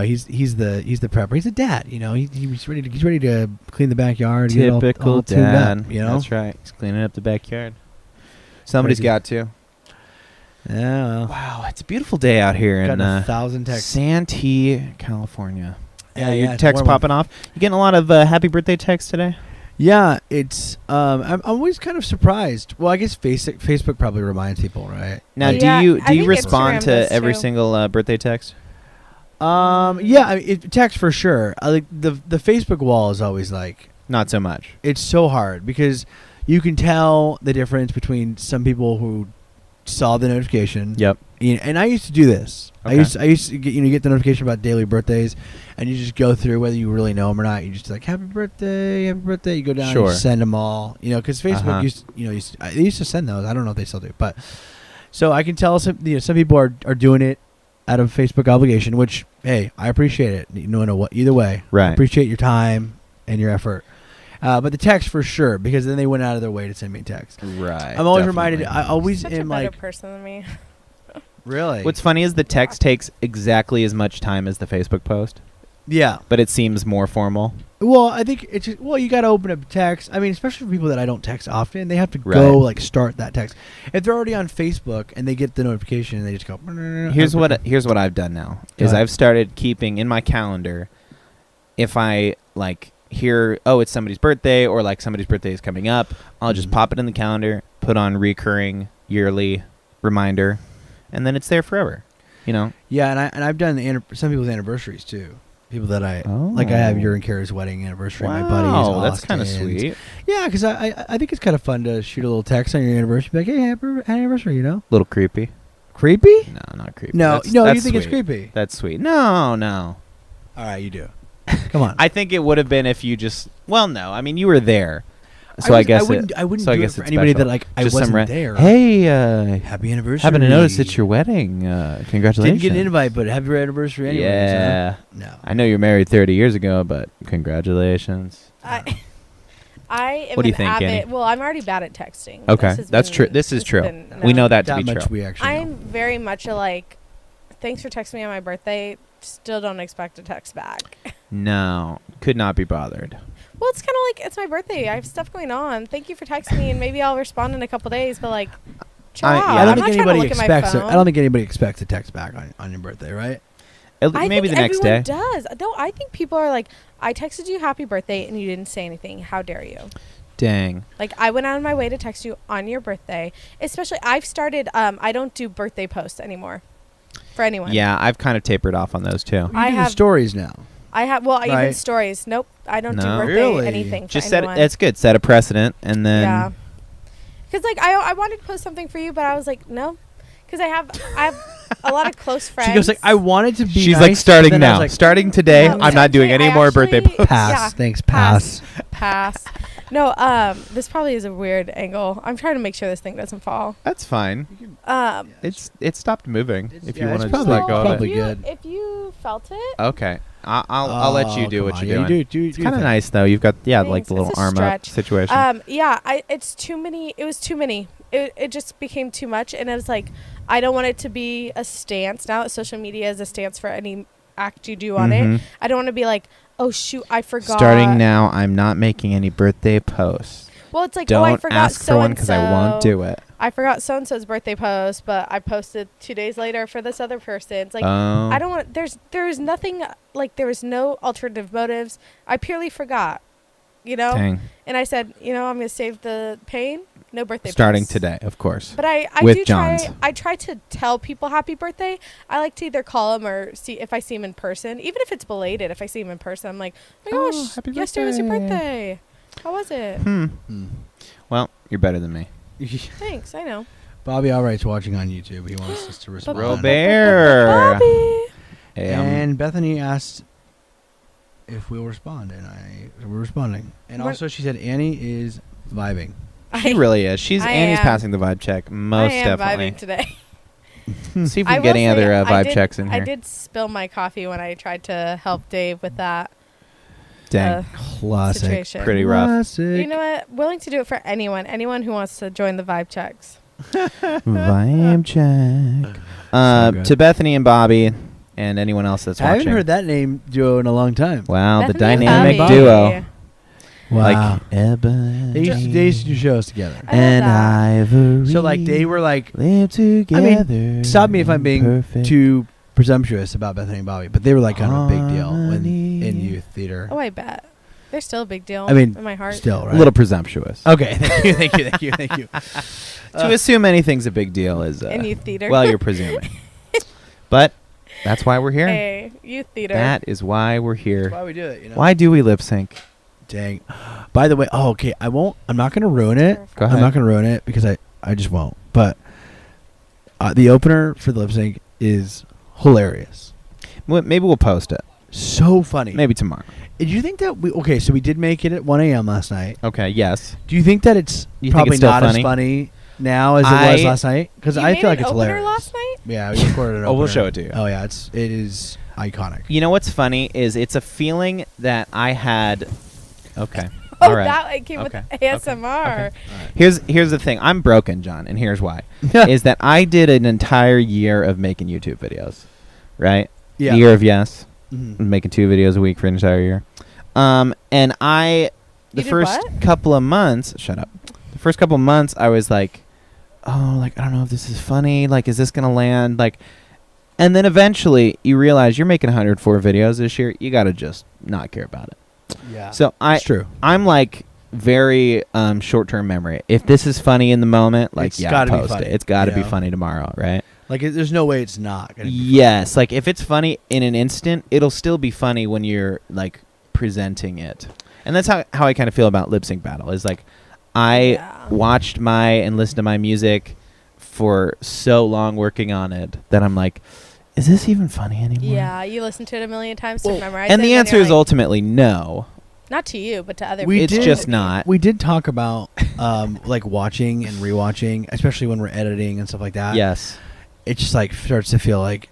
the prepper. He's a dad. He's ready to clean the backyard. get Typical all tuned dad. up, That's right. He's cleaning up the backyard. Somebody's Crazy. got to. Yeah. Well, Wow, it's a beautiful day out here in got 1,000 texts. Santee, California. Yeah, Your it's text warm. popping off. You getting a lot of happy birthday texts today? Yeah, it's. I'm always kind of surprised. Well, I guess Facebook probably reminds people, right? Now, Yeah, do I you think respond Instagram to does every too. single birthday text? Yeah, text for sure. I like the Facebook wall is always like Not so much. it's so hard because you can tell the difference between some people who saw the notification. Yep. And I used to do this. Okay. I used to get the notification about daily birthdays, and you just go through whether you really know them or not. You just like happy birthday. You go down, and Sure. you send them all. Because Facebook Uh-huh. they used to send those. I don't know if they still do, but so I can tell some people are doing it out of Facebook obligation, which hey, I appreciate it. What either way, Right. appreciate your time and your effort. But the text for sure, because then they went out of their way to send me a text. Right. I'm always definitely. reminded. I always Such a am better like, person than me. really. What's funny is the text takes exactly as much time as the Facebook post, Yeah. but it seems more formal. Well, I think it's just, well, you got to open up text. I mean, especially for people that I don't text often, they have to Right. go like start that text. If they're already on Facebook and they get the notification and they just go. Here's what I've done now Go is ahead. I've started keeping in my calendar if I like hear it's somebody's birthday or like somebody's birthday is coming up, I'll just Mhm. pop it in the calendar, put on recurring yearly reminder, and then it's there forever. You know. Yeah, and I've done some people's anniversaries too. People that I like. I have your and Kara's wedding anniversary. My buddies. Wow, that's kind of Austin's. sweet. Yeah, because I think it's kind of fun to shoot a little text on your anniversary. Be like, hey, happy anniversary, you know? Little creepy. Creepy? No, not creepy. No, That's you think sweet. it's creepy? That's sweet. No. All right, you do. Come on. I think it would have been if you just. Well, no. I mean, you were there, so I guess I wouldn't so I do guess it for it's anybody special. that like I Just wasn't some there. Hey, Happy anniversary. happen to notice it's your wedding. Congratulations. Didn't get an invite, but happy anniversary anyway. Yeah. No. I know you're married 30 years ago, but congratulations. I am What do you an think, avid, Annie? Well, I'm already bad at texting. Okay, This has that's been- true. This is has true. been We know known. that to be That true. much we actually know. I'm very much a like, thanks for texting me on my birthday. Still don't expect a text back. No, could not be bothered. Well, it's kind of like, it's my birthday. I have stuff going on. Thank you for texting me, and maybe I'll respond in a couple days, but like, chill out. yeah, I I'm don't not think trying to anybody look at my expects. phone. I don't think anybody expects a text back on your birthday, right? Maybe the next day. Does. No, I think people are like, I texted you happy birthday and you didn't say anything. How dare you? Dang. Like, I went out of my way to text you on your birthday. Especially, I've started, I don't do birthday posts anymore for anyone. Yeah, I've kind of tapered off on those too. You I do have- stories now. I have, well, even Right. stories. Nope. I don't do No? birthday Really? anything for Just set. anyone. That's good. Set a precedent, and then Yeah. Because, like, I wanted to post something for you, but I was like, no. Because I have a lot of close friends. She goes like, I wanted to be. she's nice, like but starting then I was now. like, Starting today, No, I'm not doing any actually, more birthday actually- posts. pass. Yeah. Thanks. Pass. Pass. No, this probably is a weird angle. I'm trying to make sure this thing doesn't fall. That's fine. It stopped moving. If you yeah, want it's to just probably- let go of probably it. good. If you felt it, Okay, I'll let you do what you're doing. It's kind of nice though. You've got like Thanks. the little It's a arm stretch. up situation. yeah, it's too many. It was too many. It just became too much, and it was like, I don't want it to be a stance. Now that social media is a stance for any act you do on Mhm. it, I don't want to be like, oh shoot, I forgot. Starting now, I'm not making any birthday posts. Well, it's like, oh, I Don't forgot ask for one because I won't do it. I forgot so and so's birthday post, but I posted 2 days later for this other person. It's like, Oh. I don't want. There's nothing like, there was no alternative motives. I purely forgot, Dang. And I said, I'm gonna save the pain. No birthday. Starting posts. today, of course. But I With do John's. try. I try to tell people happy birthday. I like to either call them or see if I see them in person, even if it's belated. If I see them in person, I'm like, oh my Oh, gosh, happy yesterday was your birthday." birthday. How was it? Well, you're better than me. Thanks. I know. Bobby Albright's watching on YouTube. He wants us to respond. Robert. Bobby. Hey, And Bethany asked if we'll respond, and we're responding. And We're- also, she said Annie is vibing. she really is. Annie's am. passing the vibe check. Most I am definitely. vibing today. See if we I can get will any say other I vibe did- checks in here. I did spill my coffee when I tried to help Dave with that Dang. Classic. situation. Pretty rough. Classic. You know what? Willing to do it for anyone who wants to join the vibe checks. Vibe check. So good. To Bethany and Bobby and anyone else that's I watching. haven't heard that name duo in a long time. Wow, the Bethany and dynamic Bobby. duo. Wow. Like Ebony they used to do shows together. I love and that. Ivory. So like they were like, live together. stop me if I'm being perfect too presumptuous about Bethany and Bobby, but they were like kind of a big deal in youth theater. Oh, I bet. They're still a big deal I mean, in my heart. Still, right? A little presumptuous. Okay, thank you. To assume anything's a big deal is in youth theater. well, you're presuming. But that's why we're here. Hey, youth theater. That is why we're here. That's why we do it. You know. Why do we lip sync? Dang. By the way, okay. I'm not gonna ruin it. Go ahead. I'm not gonna ruin it because I just won't. But the opener for the lip sync is hilarious. Maybe we'll post it. So funny. Maybe tomorrow. Did you think that so we did make it at 1 a.m. last night. Okay. Yes. Do you think that it's You think probably it's still not funny? as funny now as it was last night? Because You I made feel like an it's opener hilarious. last night? Yeah, we recorded it. Oh, we'll show it to you. Oh yeah, it is iconic. You know what's funny is it's a feeling that I had. Okay. All right. that it came Okay. with ASMR. Here's the thing. I'm broken, John, and here's why. Is that I did an entire year of making YouTube videos, right? Yeah. Year of yes. Mhm. Making 2 videos a week for an entire year. And the You did first what? couple of months, shut up. The first couple of months, I was like, oh, like, I don't know if this is funny. Like, is this going to land? Like, and then eventually you realize you're making 104 videos this year. You got to just not care about it. Yeah. So it's true. I'm like very short-term memory. If this is funny in the moment, like, It's yeah, gotta be post funny, it. It's got to you be know? funny tomorrow, right? Like, there's no way it's not gonna be Yes, like if it's funny in an instant, it'll still be funny when you're like presenting it. And that's how I kind of feel about Lip Sync Battle. Is like I Yeah. watched and listened to my music for so long working on it that I'm like, is this even funny anymore? Yeah, you listen to it a million times to Well, memorize it. And the then answer you're is like, ultimately no. not to you, but to other We people. It's did- just not. We did talk about like watching and rewatching, especially when we're editing and stuff like that. Yes. It just like starts to feel like,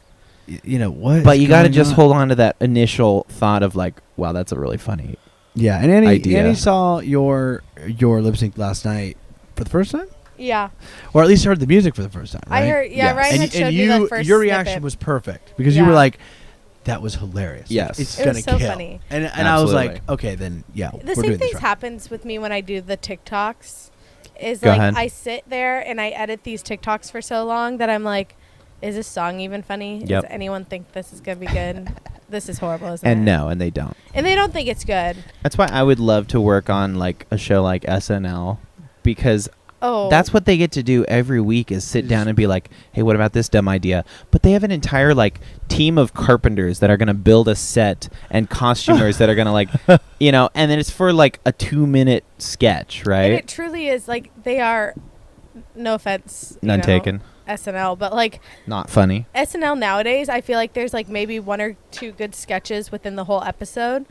you know what? But is you got to going just on? hold on to that initial thought of like, wow, that's a really funny. Yeah, and idea. Annie saw your lip sync last night for the first time, Yeah, or at least heard the music for the first time. Right? I heard. Yeah, Yes. Ryan And, had showed and me the first your reaction snippet. was perfect because you were Yeah. like, that was hilarious. Like, Yes. it's It gonna was so kill. funny. And I was like, Absolutely. okay, then yeah, The we're same doing thing this right. happens with me when I do the TikToks. Is Go like ahead. I sit there and I edit these TikToks for so long that I'm like, is this song even funny? Yep. Does anyone think this is gonna be good? This is horrible, isn't it? And no, and they don't. And they don't think it's good. That's why I would love to work on like a show like SNL because Oh, that's what they get to do every week is sit down and be like, hey, what about this dumb idea? But they have an entire like team of carpenters that are going to build a set and costumers that are going to like, you know, and then it's for like a 2-minute sketch, and right? it truly is like they are. No offense, you None know, taken. SNL, but like Not funny. SNL nowadays, I feel like there's like maybe 1 or 2 good sketches within the whole episode,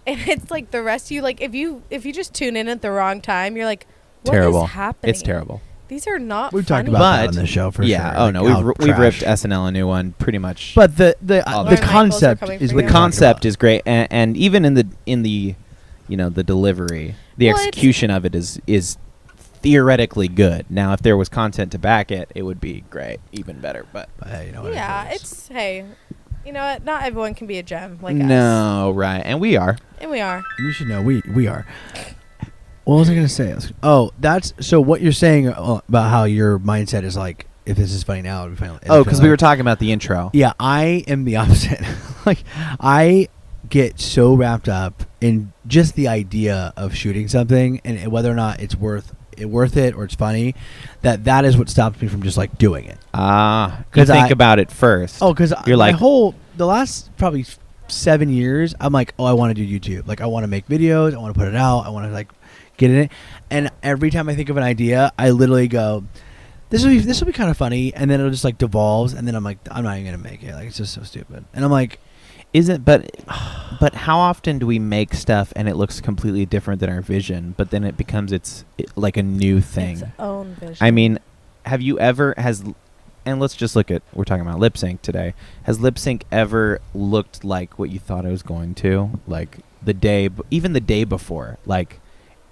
and it's like the rest. You like if you just tune in at the wrong time, you're like, what Terrible. is happening? It's terrible. These are not. We've talked funny. about that But- on the show for yeah. sure. Oh like no, how we've ripped trash. SNL a new one pretty much. But the All the the Michaels are concept coming is for what you. the you're talking concept about. is great, and even in the you know, the delivery, the Well, it's- execution of it is theoretically good. Now, if there was content to back it, it would be great, even better. But But, hey, you know what Yeah, it is. it's hey, you know what? Not everyone can be a gem like us, no, right, and we are. and we are. You should know we are. What was I gonna say? Oh, that's so. What you're saying about how your mindset is like, if this is funny now, it'll be funny. Oh, because we were talking about the intro. Yeah, I am the opposite. Like, I get so wrapped up in just the idea of shooting something and whether or not it's worth it or it's funny, that is what stops me from just like doing it. Ah, you 'Cause think I- about it first. Oh, because You're like- the last probably 7 years, I'm like, oh, I want to do YouTube. Like, I want to make videos. I want to put it out. I want to like get in it. And every time I think of an idea, I literally go, this will be kind of funny, and then it'll just like devolves, and then I'm like, I'm not even gonna make it. Like, it's just so stupid. And I'm like, Isn't but how often do we make stuff and it looks completely different than our vision, but then it becomes like a new thing? Its own vision. I mean, have you ever and let's just look at, we're talking about lip sync today. Has lip sync ever looked like what you thought it was going to? Like even the day before, like,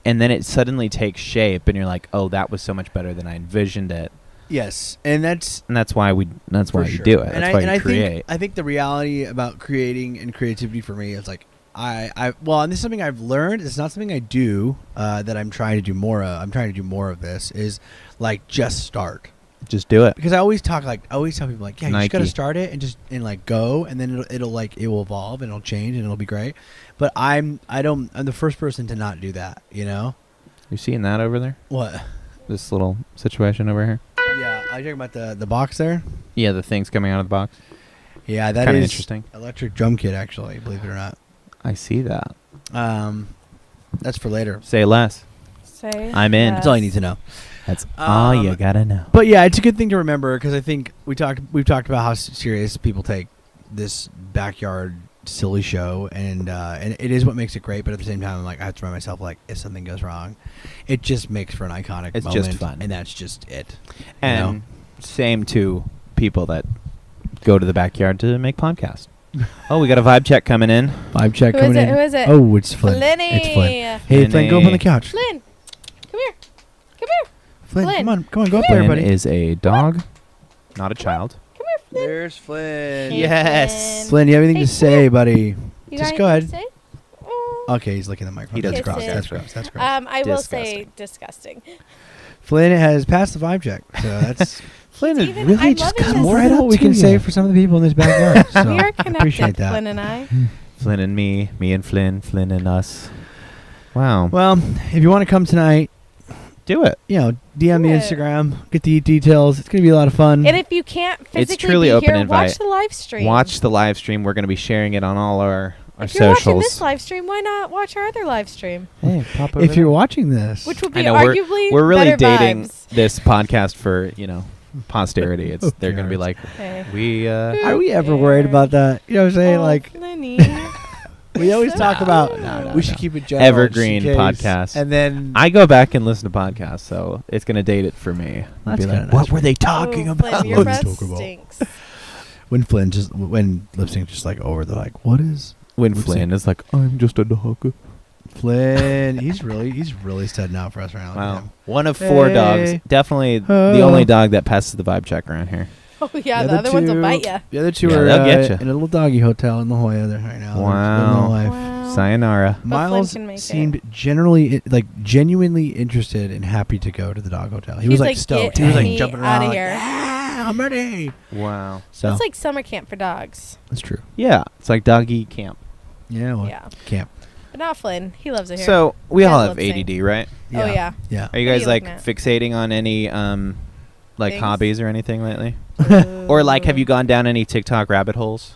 and then it suddenly takes shape and you're like, oh, that was so much better than I envisioned it. yes, and that's And that's why you for do it. And That's why you I create. think the reality about creating and creativity for me is like and this is something I've learned. It's not something I do that I'm trying to do more of. I'm trying to do more of this. Is like just start. Just do it. Because I always tell people like, yeah, you just gotta Nike. start it and like go, and then it will evolve and it'll change and it'll be great. But I'm the first person to not do that. You know You seeing that over there? what? This little situation over here? Yeah, are you talking about the box there? Yeah, the things coming out of the box. Yeah, that Kinda is interesting. electric drum kit. Actually, believe it or not. I see that. That's for later. Say less. Say I'm in. That's all you need to know. That's all you gotta know. But yeah, it's a good thing to remember because I think we've talked about how serious people take this backyard silly show, and it is what makes it great. But at the same time, I'm like, I have to remind myself, like, if something goes wrong, it just makes for an iconic It's moment, just fun. and that's just it. And same to people that go to the backyard to make podcasts. Oh, we got a vibe check coming in. Vibe check Who coming is it? in. Who is it? Oh, it's Flynn. Flinny. It's Flynn. Hey, Flynn, go up on the couch. Flynn, come here. Come here. Flynn, Flynn. come on, go up there, Flynn buddy. is a dog, not a child. Come here, Flynn. There's Flynn. Hey, Yes. Flynn, you have anything Hey, to say, buddy? You Just got go anything ahead. to say? Oh. Okay, he's licking the microphone. He does That's gross. kisses. That's gross. That's gross. I will say disgusting. Flynn has passed the vibe check, so that's Flynn is Steven, really I'm just loving come this. right more than up what we to can you. say for some of the people in this backyard. So We are I appreciate connected, that. Flynn and I. Flynn and me and Flynn, Flynn and us. Wow. Well, if you want to come tonight, Do it. DM Do me it. Instagram, get the details. It's gonna be a lot of fun. And if you can't physically truly be open here, invite. watch the live stream. Watch the live stream. We're going to be sharing it on all our If you're watching socials. this live stream, why not watch our other live stream? Hey, pop over if you're there. watching this, Which would I be know arguably we're really better dating vibes. this podcast for, posterity. It's they're going to be like, Okay. we are we ever worried about that? You know what I'm saying? Oh, Like Flinny. we always talk about, no, we should keep it general, Evergreen just in case. podcast. and then I go back and listen to podcasts, so it's going to date it for me. I'll That's be like, kinda what nice. were they talking Oh, about? Flynn, your What breath did you talk about? stinks. when lip sync just like over, they're like, what is When What's Flynn is like, I'm just a dog. Flynn? he's really setting out for us right now. Look at Wow. him. One of four dogs. Hey. Definitely the only dog that passes the vibe check around here. Oh yeah, the other ones will bite you. The other two Yeah, are they'll get ya. in a little doggy hotel in La Jolla there right now. They're Wow. living their life. Wow. Sayonara. But Miles Flynn can make seemed it. genuinely interested and happy to go to the dog hotel. He He's was like, like stoked. "Get He was like me jumping outta around. Like, here." yeah, I'm ready. Wow. So It's like summer camp for dogs. that's true. Yeah, it's like doggy camp. Yeah, well, Yeah. camp. But not Flynn. He loves it here. So we Guys all have love saying. ADD, right? Oh yeah. Yeah. Are you What are guys you like looking at? fixating on any like Things? hobbies or anything lately? Or like have you gone down any TikTok rabbit holes?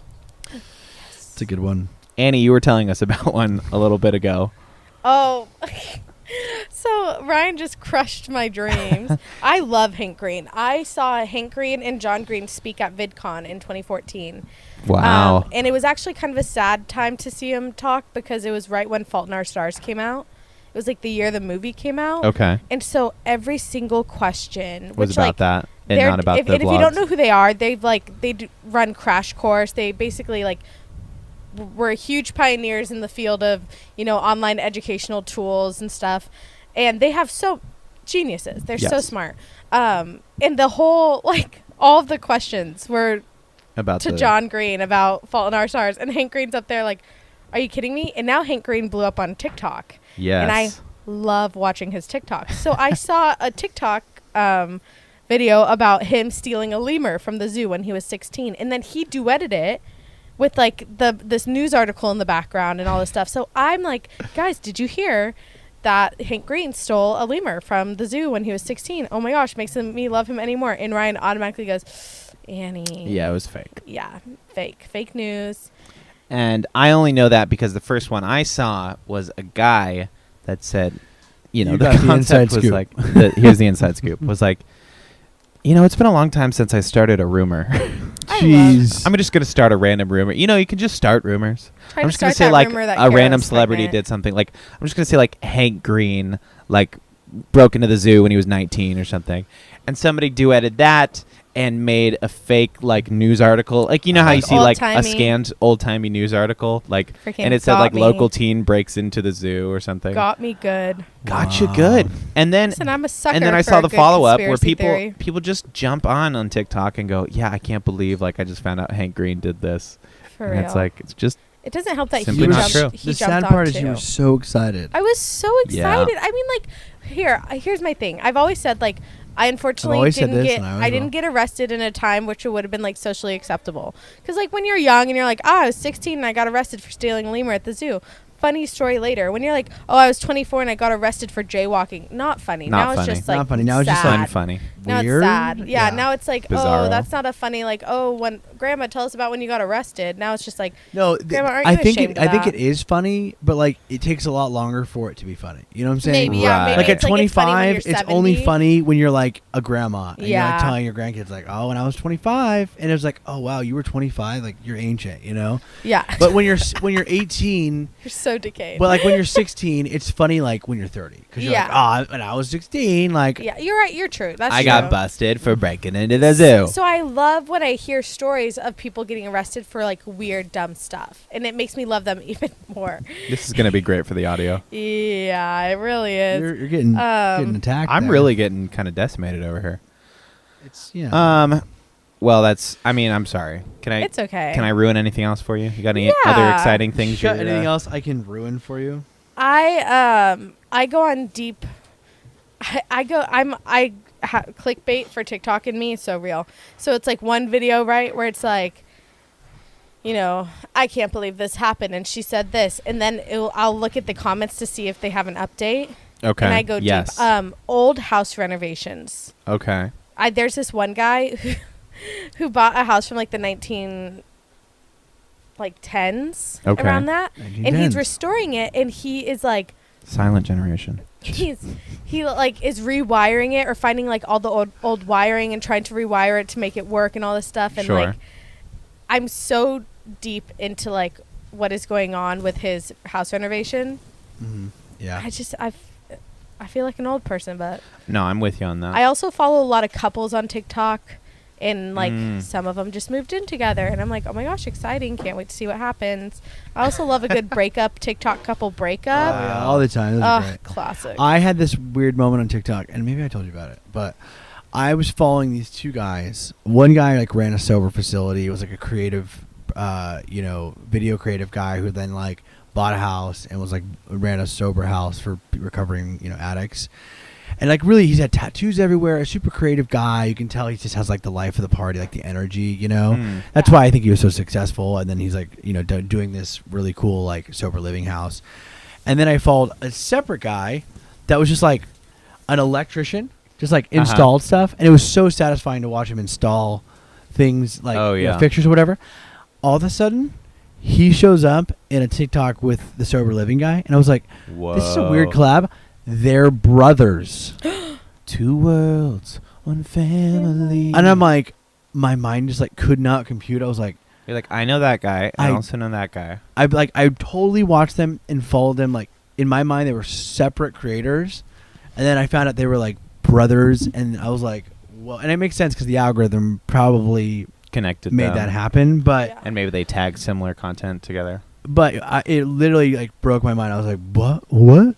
It's a good one. Annie, you were telling us about one a little bit ago. Oh. So Ryan just crushed my dreams. I love Hank Green. I saw Hank Green and John Green speak at VidCon in 2014. Wow. And it was actually kind of a sad time to see him talk because it was right when Fault in Our Stars came out. It was like the year the movie came out. Okay. And so every single question Was which, about like, that and they're- not about the and if you vlogs. don't know who they are, they run Crash Course. They basically were huge pioneers in the field of online educational tools and stuff, and they have geniuses. They're so Yes. smart. And the whole all of the questions were about to the John Green about Fault in Our Stars, and Hank Green's up there like, "Are you kidding me?" And now Hank Green blew up on TikTok. Yes. And I love watching his TikTok. So I saw a TikTok video about him stealing a lemur from the zoo when he was 16. And then he duetted it with this news article in the background and all this stuff. So I'm like, guys, did you hear that Hank Green stole a lemur from the zoo when he was 16? Oh my gosh, makes me love him anymore. And Ryan automatically goes, Annie. Yeah, it was fake. Yeah, fake news. And I only know that because the first one I saw was a guy that said, You the got the concept inside was scoop. like, here's the inside scoop, was like, it's been a long time since I started a rumor. Jeez. I'm just going to start a random rumor. You can just start rumors. Try I'm to just going to start say that rumor that a Cara's random celebrity pregnant. did something. Like, I'm just going to say Hank Green, broke into the zoo when he was 19 or something. And somebody duetted that and made a fake news article. How you see a Old-timey. scanned old-timey news article Freaking and it said got me. local teen breaks into the zoo or something. Got me good. Gotcha Wow. good. And then Listen, I'm a sucker. and then I for saw a the good follow up where conspiracy theory. people just jump on TikTok and go, "Yeah, I can't believe I just found out Hank Green did this." For and real. it's just It doesn't help that Simply he not jumped. true. He The jumped sad on part is too. you were so excited. I was so Yeah. excited. I mean, here's my thing. I've always said I unfortunately always said didn't this, get and I always I didn't will. get arrested in a time which would have been socially acceptable. Because when you're young and you're I was 16 and I got arrested for stealing a lemur at the zoo. Funny story later. When you're I was 24 and I got arrested for jaywalking. Not funny. Not now funny. it's just Not funny. Now it's just, sad. funny. Now Weird? it's sad. Yeah, now it's Bizarro. oh, that's not a funny when Grandma, tell us about when you got arrested. Now it's just No, Grandma, aren't I you think ashamed I of think that? it is funny, but it takes a lot longer for it to be funny. You know what I'm saying? maybe yeah, Right. maybe Like at it's it's funny when 25, you're it's only 70. funny when you're a grandma and Yeah. you're telling your grandkids oh, when I was 25, and it was oh wow, you were 25, you're ancient, Yeah. But when you're 18, You're so so decayed. But like when you're 16, it's funny like when you're 30 because you're Yeah. like, oh, when I was 16, like Yeah, you're right. You're true. That's I true. got busted for breaking into the zoo. So I love when I hear stories of people getting arrested for like weird, dumb stuff, and it makes me love them even more. This is gonna be great for the audio. Yeah, it really is. you're getting attacked. I'm there. really getting kind of decimated over here. It's Well, I'm sorry. Can I? It's okay. Can I ruin anything else for you? You got any other Yeah. exciting things? Shut you're, anything else I can ruin for you? I go on deep. Clickbait for TikTok and me. It's so real. So it's like one video, right, where it's like, you know, I can't believe this happened, and she said this, and then I'll look at the comments to see if they have an update. Okay. And I go yes. deep. Old house renovations. Okay. There's this one guy who bought a house from like the 10s, Okay. around that, and he's 1910s. restoring it, and he is like, Silent generation. he like is rewiring it or finding like all the old wiring and trying to rewire it to make it work and all this stuff, and Sure. like I'm so deep into like what is going on with his house renovation. Yeah. I feel like an old person, but No, I'm with you on that. I also follow a lot of couples on TikTok, and like Mm. some of them just moved in together, and I'm like, oh my gosh, exciting! Can't wait to see what happens. I also love a good breakup TikTok couple breakup. Oh, yeah, all the time. Those are great. Classic. I had this weird moment on TikTok, and maybe I told you about it, but I was following these two guys. One guy like ran a sober facility. It was like a creative, video creative guy who then like bought a house and was like ran a sober house for recovering, addicts. And like really, he's had tattoos everywhere. A super creative guy. You can tell he just has like the life of the party, like the energy. Mm. That's why I think he was so successful. And then he's like, doing this really cool like sober living house. And then I followed a separate guy that was just like an electrician, just like installed stuff, and it was so satisfying to watch him install things like fixtures or whatever. All of a sudden, he shows up in a TikTok with the sober living guy, and I was like, Whoa. "This is a weird collab." They're brothers. Two worlds, one family. And I'm like, my mind just like could not compute. I was like, You're like, I know that guy. I I- also know that guy. I totally watched them and followed them. Like in my mind, they were separate creators, and then I found out they were like brothers, and I was like, well, and it makes sense because the algorithm probably Connected made them. that happen. But Yeah. And maybe they tag similar content together. it literally like broke my mind. I was like, what?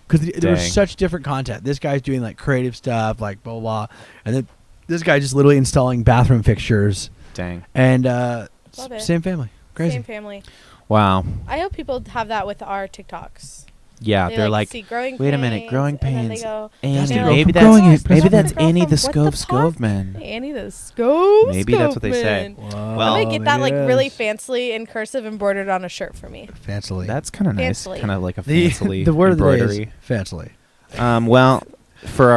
Because there was Dang. such different content. This guy's doing like creative stuff, like blah blah, and then this guy just literally installing bathroom fixtures, Dang. and Love it. same family, crazy. Same family. Wow. I hope people have that with our TikToks. Yeah, They they're like, see growing wait a pains, minute, growing and then they pains. go, Annie, they're maybe like, that's growing it, maybe growing that's the girl Annie from the What the Fuck? Skovman. Annie the Skovmand. Maybe that's what they say. Whoa, Well, I'm gonna get that like really yes. fancily in cursive embroidered on a shirt for me. Fancily. That's kind of nice. Fancily. Kind of like a the fancily the word of the day embroidery. is fancily. Well, for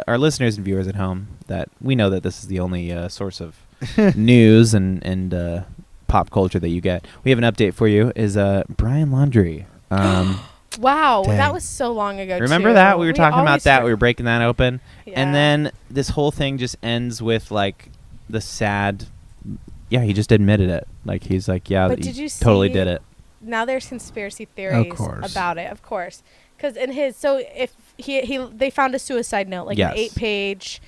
our listeners and viewers at home, that we know that this is the only source of news and pop culture that you get. We have an update for you. Is Brian Laundrie. Wow, Dang. that was so long ago. Remember too. that we were talking about always that. We were breaking that open, Yeah. and then this whole thing just ends with like the sad. Yeah, he just admitted it. Like he's like, yeah, But he did you totally see- did it. now there's conspiracy theories course. about it, of course, because in his if they found a suicide note, like Yes. an 8-page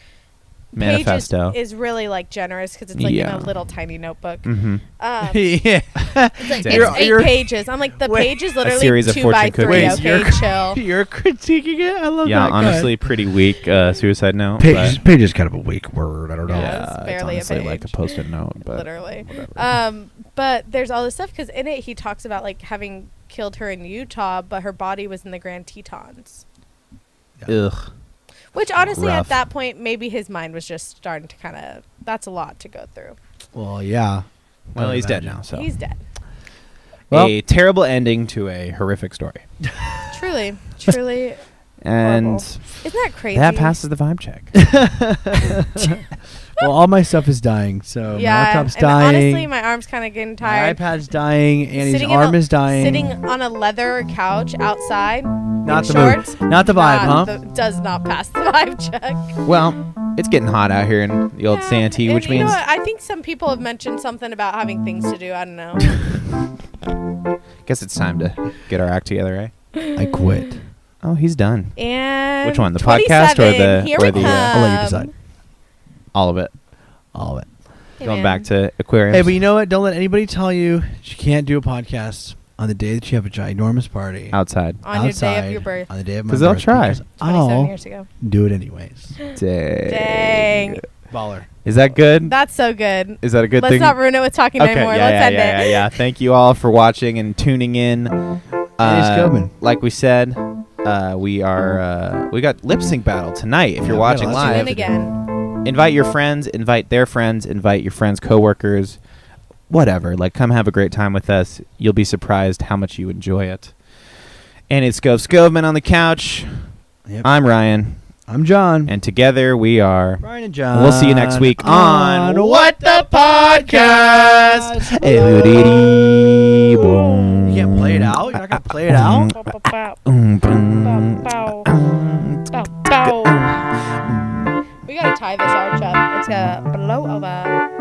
Manifesto. Page is really like generous because it's like Yeah. in a little tiny notebook. Mm-hmm. yeah. It's like Dang. it's You're- 8 pages. I'm like the Wait. page is literally series of 2 by fortune 3. cookies. Okay, Wait, chill. You're critiquing it. I love Yeah, that. honestly, pretty weak suicide note. Page is kind of a weak word. I don't know. Yeah. Yeah, it's barely a it's honestly like a page. post-it note, but Literally. whatever. But there's all this stuff because in it he talks about like having killed her in Utah, but her body was in the Grand Tetons. Ugh. Which honestly, Rough. at that point, maybe his mind was just starting to kind of. That's a lot to go through. Well, yeah. I Well, would he's dead imagine. now, so He's dead. Well- a terrible ending to a horrific story. Truly, truly. And Horrible. Isn't that crazy? that passes the vibe check. Well, all my stuff is dying. So my Yeah, laptop's and dying. honestly, my arm's kind of getting my tired. iPad's dying. Annie's Sitting in arm a- is dying. Sitting on a leather couch outside. Not in the mood. shorts. Not the vibe, huh? Does not pass the vibe check. Well, it's getting hot out here in the old Yeah, Santee, and which you know means what? I think some people have mentioned something about having things to do. I don't know. Guess it's time to get our act together, eh? I quit. Oh, he's done. And Which one, the podcast or 27. the- Here or we the, come. I'll let you decide. All of it. All of it. Hey, Going man. back to aquariums. Hey, but you know what? Don't let anybody tell you that you can't do a podcast on the day that you have a ginormous party outside. On your day outside of your birth. on the day of my 'Cause they'll birth. try. because 27 I'll years ago. do it anyways. Dang. Baller. Is that good? That's so good. Is that a good Let's thing? not ruin it with talking Okay, anymore. yeah, Let's yeah, end yeah, it. yeah. Thank you all for watching and tuning in. Skovmand. Like we said, we got lip sync battle tonight. If Yeah, you're we got watching lots of Tune in live, again. invite your friends, invite their friends, invite your friends' coworkers, whatever. Like, come have a great time with us. You'll be surprised how much you enjoy it. And it's Skovmand on the couch. Yep. I'm Ryan, I'm John. and together we are. Brian and John. We'll see you next week on What the Podcast. You can't play it out? You're not going to play it out? Bow, bow, bow. Bow, bow. Bow, bow. We gotta tie this arch up. It's gonna blow over.